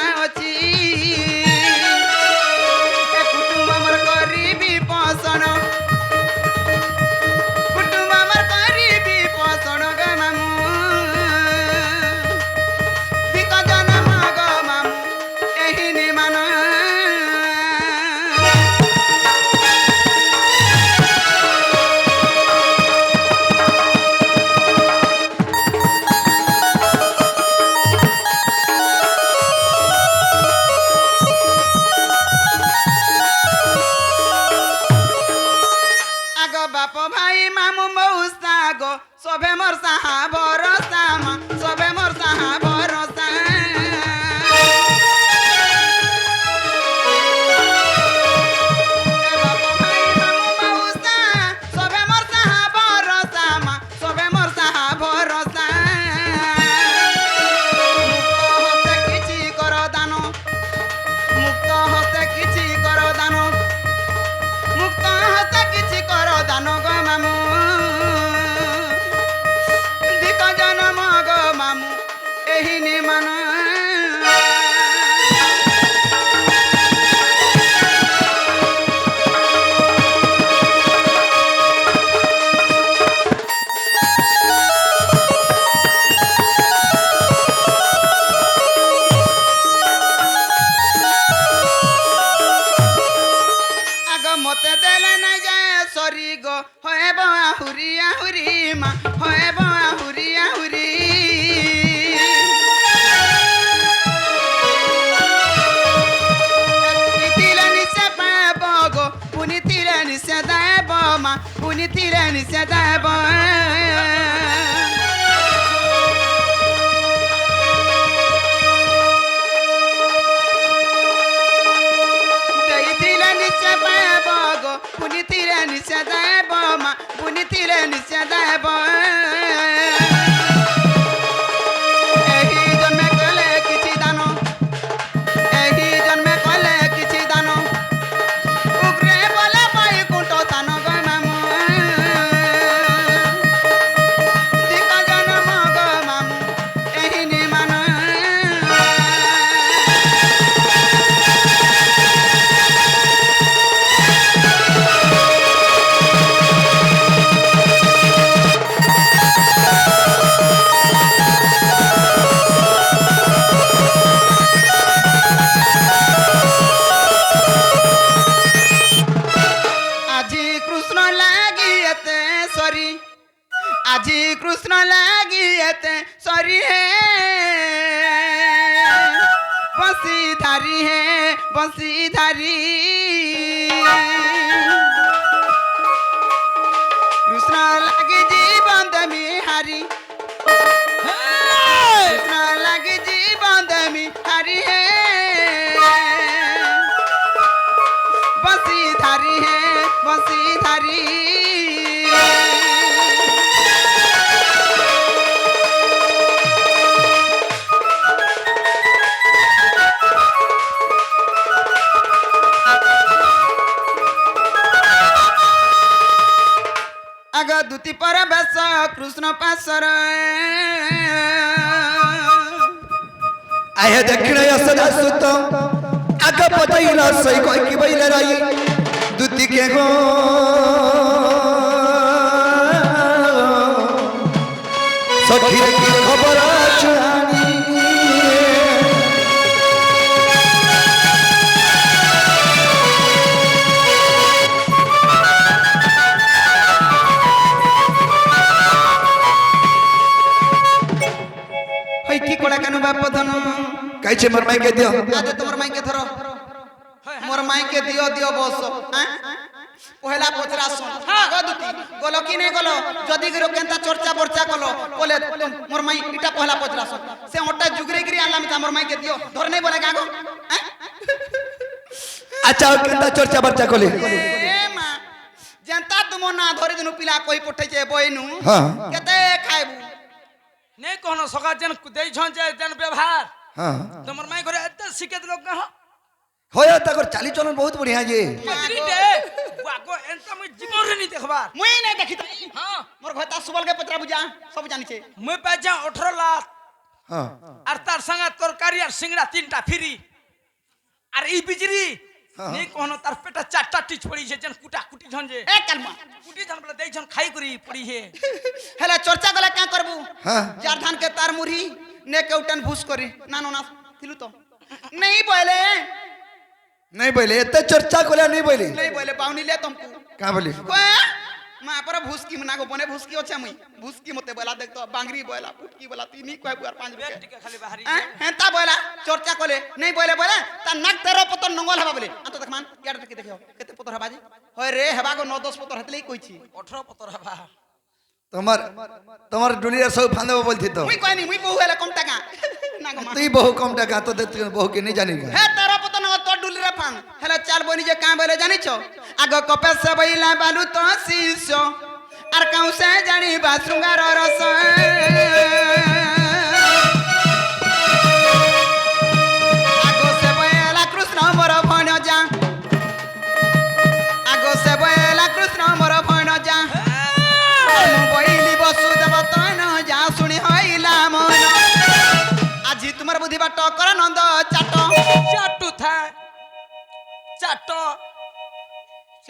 ପୁନିଥିଲେ ନିଷେଧ ହେବ ଦେଇଥିଲେ ନିଷେଧ ହେବ ଗୋ ପୁନିଥିଲେ ନିଷେଧ ହେବ ମା ପୁନିଥିଲେ ନିଷେଧ ହେବ ଏହି ଜନ୍ମେ କଲେ କିଛି ଦାନ ଏହି ଜନ୍ମେ କଲେ କିଛି ଦାନ ଉଗ୍ରେ ବଲେ ବୈକୁଣ୍ଠ ସ୍ଥାନ ଗো ମାମୁ ଦିକ ଜନ୍ମ ଗো ମାମୁ ଏହି ନିମାନ আজি কৃষ্ণ লাগি এতে সরি আজি কৃষ্ণ লাগি এতে সরি হে বংশীধারী হে বংশীধারী কৃষ্ণ লাগি জীবন দেমি হারি কৃষ্ণ লাগি জীবন দেমি হারি হে बंसीधारी है बंसीधारी आग दूती पर बेस कृष्ण पासर आय दक्षिण सदा सुत आग पतैला सै की बैल राई दुती के गो सखी की खबर छानी हई की कोड़ा कानु बाप धन कैसे मर माई के दियो आदे तुम्हार माई के धरो मोर माई के दियो दियो बस पहला पचरा सुन आगो दुती गलो कि नहीं गलो जदी गिरो केंता चर्चा बर्चा कलो बोले मोर माई इटा पहला पचरा सुन से हटा जुगरे गिरी आला मिता मोर माई के दियो धर नहीं बोले गागो अच्छा केंता चर्चा बर्चा कोले ए मां जनता तुम ना धरि दिनु पिला कोई पठै जे बइनु हां केते खाइबू नहीं कहनो सका जन देई छन जे जन व्यवहार हां तमर माई करे एते सिकेत लोग न होया तकर चाली चलन बहुत बढ़िया जे पगड़ी दे बागो एंता मैं जीवन रे नहीं देखबार मुई नहीं देखी हां मोर घता सुबल के पत्रा बुझा सब जानि छे मैं पैजा 18 लाख हां আর তার সঙ্গে তরকারি আর সিংড়া তিনটা ফ্রি আর এই বিজরি নেই কোন তার পেটা চারটা টিচ পড়িছে যেন কুটা কুটি ঝঞ্জে ए कलमा কুটি ঝন বলে দেই ঝন খাই করি পড়ি হে हेला चर्चा गला क्या करबू हां जार धान के तार मुरी ने केउटन भूस करी नानो ना थिलु तो नहीं बोले नहीं बोले एते चर्चा कोला नहीं बोले नहीं बोले पाउनी ले तुमको का बोले कोए मां पर भूसकी मना को बने भूसकी होछे मुई भूसकी मते बोला देख तो बांगरी बोला फुटकी बोला तीनी कोई बुआर 5 पेट रुपए टिके खाली बाहरी हेंता बोला चर्चा कोले नहीं बोले बोले ता नाक तेरो पतन नंगल हबा बोले आ तो देख मान यार देख देखो केते पतर हबा जी होय रे हबा को 9 10 पतर हतले कोई छी 18 पतर हवा तुम्हार डुलिया सब फांदे बोलती तो मुई कोई नहीं मुई बहु हेला कम टका ना गो तू बहु कम टका तो दे बहु के नहीं जानी हे तेरा पतन तो डुली रे फान हेला चाल बनी जे काम बोले जानि छो आगो कपे से बैला बालू तो शिष्य आर काउ से जानी बा शृंगार रस आगो से बैला कृष्ण मोर भण जा आगो से बैला कृष्ण मोर भण जा बैली वसुदेव तन जा सुनी हईला मन আজি তোমার বুদ্ধি বাট কর নন্দ চাট চাটু থা চাটো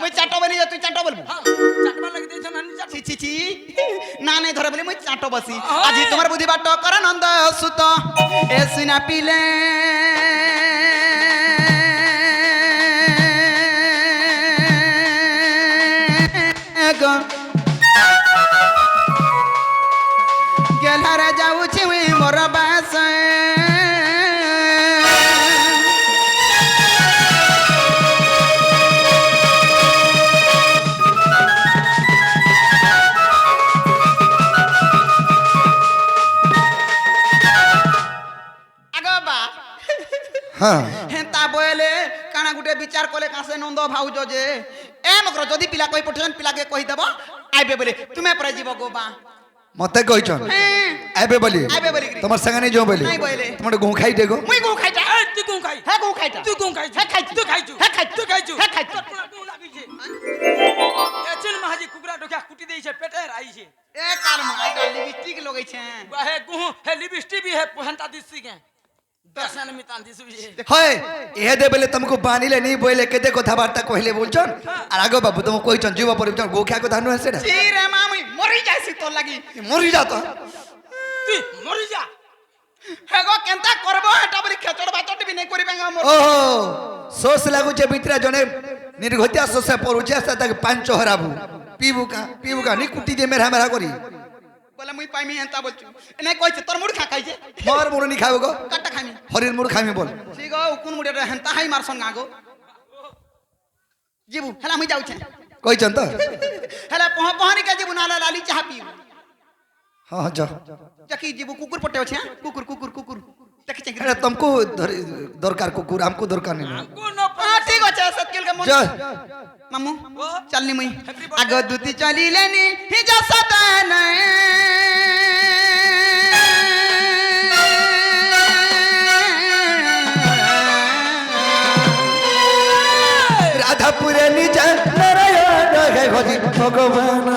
মুই চাট বলি তুই চাট বলবু हां চাটবা লাগি দেই ঝন আনি চাট ছি ছি ছি না নাই ধরে বলি মুই চাট বসি আজি তোমার বুদ্ধি বাট কর নন্দ সুত এ সিনা পিলে গো গেলারে যাউছি মুই মোর বাস হ্যাঁ হেন্তা বলে কানা গুটে বিচার কলে কাছে নন্দ ভাউজ যে এ মকর যদি পিলা কই পঠেন পিলাকে কই দেব আইবে বলে তুমি পরে জীব গো বা মতে কইছন হ্যাঁ আইবে বলি আইবে বলি তোমার সঙ্গে নেই যাও বলি নাই বলে। তোমার গু খাই দেগো মুই গো খাইতা এই তুই কোন খাই হ্যাঁ গো খাইতা তুই কোন খাই হ্যাঁ খাইছি তুই খাইছু হ্যাঁ খাইছি তুই খাইছু হ্যাঁ খাইছি তোর পুরা কোন লাগিছে এচেন মাহাজি কুকুরা ঢোকা কুটি দেইছে পেটে রাইছে এ কার মাইটা লিপস্টিক লগাইছে হে গুহ হে লিপস্টিক भी है पहनता दिसी के दर्शन में तान दिसु ये হয় এহে দে বলে তুমকু বানিলে নি বইলে কেতে কথাবার্তা কইলে বলছন আর আগো বাবু তুমি কইছন জীব পরিবচন গো খা কথা নু আছে না জি রে মা মুই মরি যাইছি তোর লাগি মরি যা তো তুই মরি যা হে গো কেনতা করব এটা বলি খেচড় বাচড় বি নাই করিবে মোর ওহো সোস লাগুছে ভিতরে জনে নির্ঘতিয়া সোসে পড়ুছে তাকে পাঁচ হরাবু পিবু কা নি কুটি যে মেরা মেরা করি বলে মুই পাইমি এন্তা বলছু এনে কইছে তোর মুড় খা খাইছে মোর মুরনি খাবো গো কাটা খামি হরির মুর খামি বল ঠিক গো কোন মুড়ে হেন্তা হাই মারছন গা গো জিবু হেলা মুই যাউছে কইছন তো হেলা পহরি কে জিবু নালা লালি চাহ পিউ হ্যাঁ যা জাকি জিবু কুকুর পটে আছে কুকুর কুকুর কুকুর দেখি চেক এটা তুমকু দরকার কুকুর আমকু দরকার নেই কোন ঠিক আছে সত্যিল কে মন যা মামু চলনি মুই আগ দুতি চলিলেনি হিজা সদান রাধাপুরে নিজ নারায়ণ হে ভজি ভগবান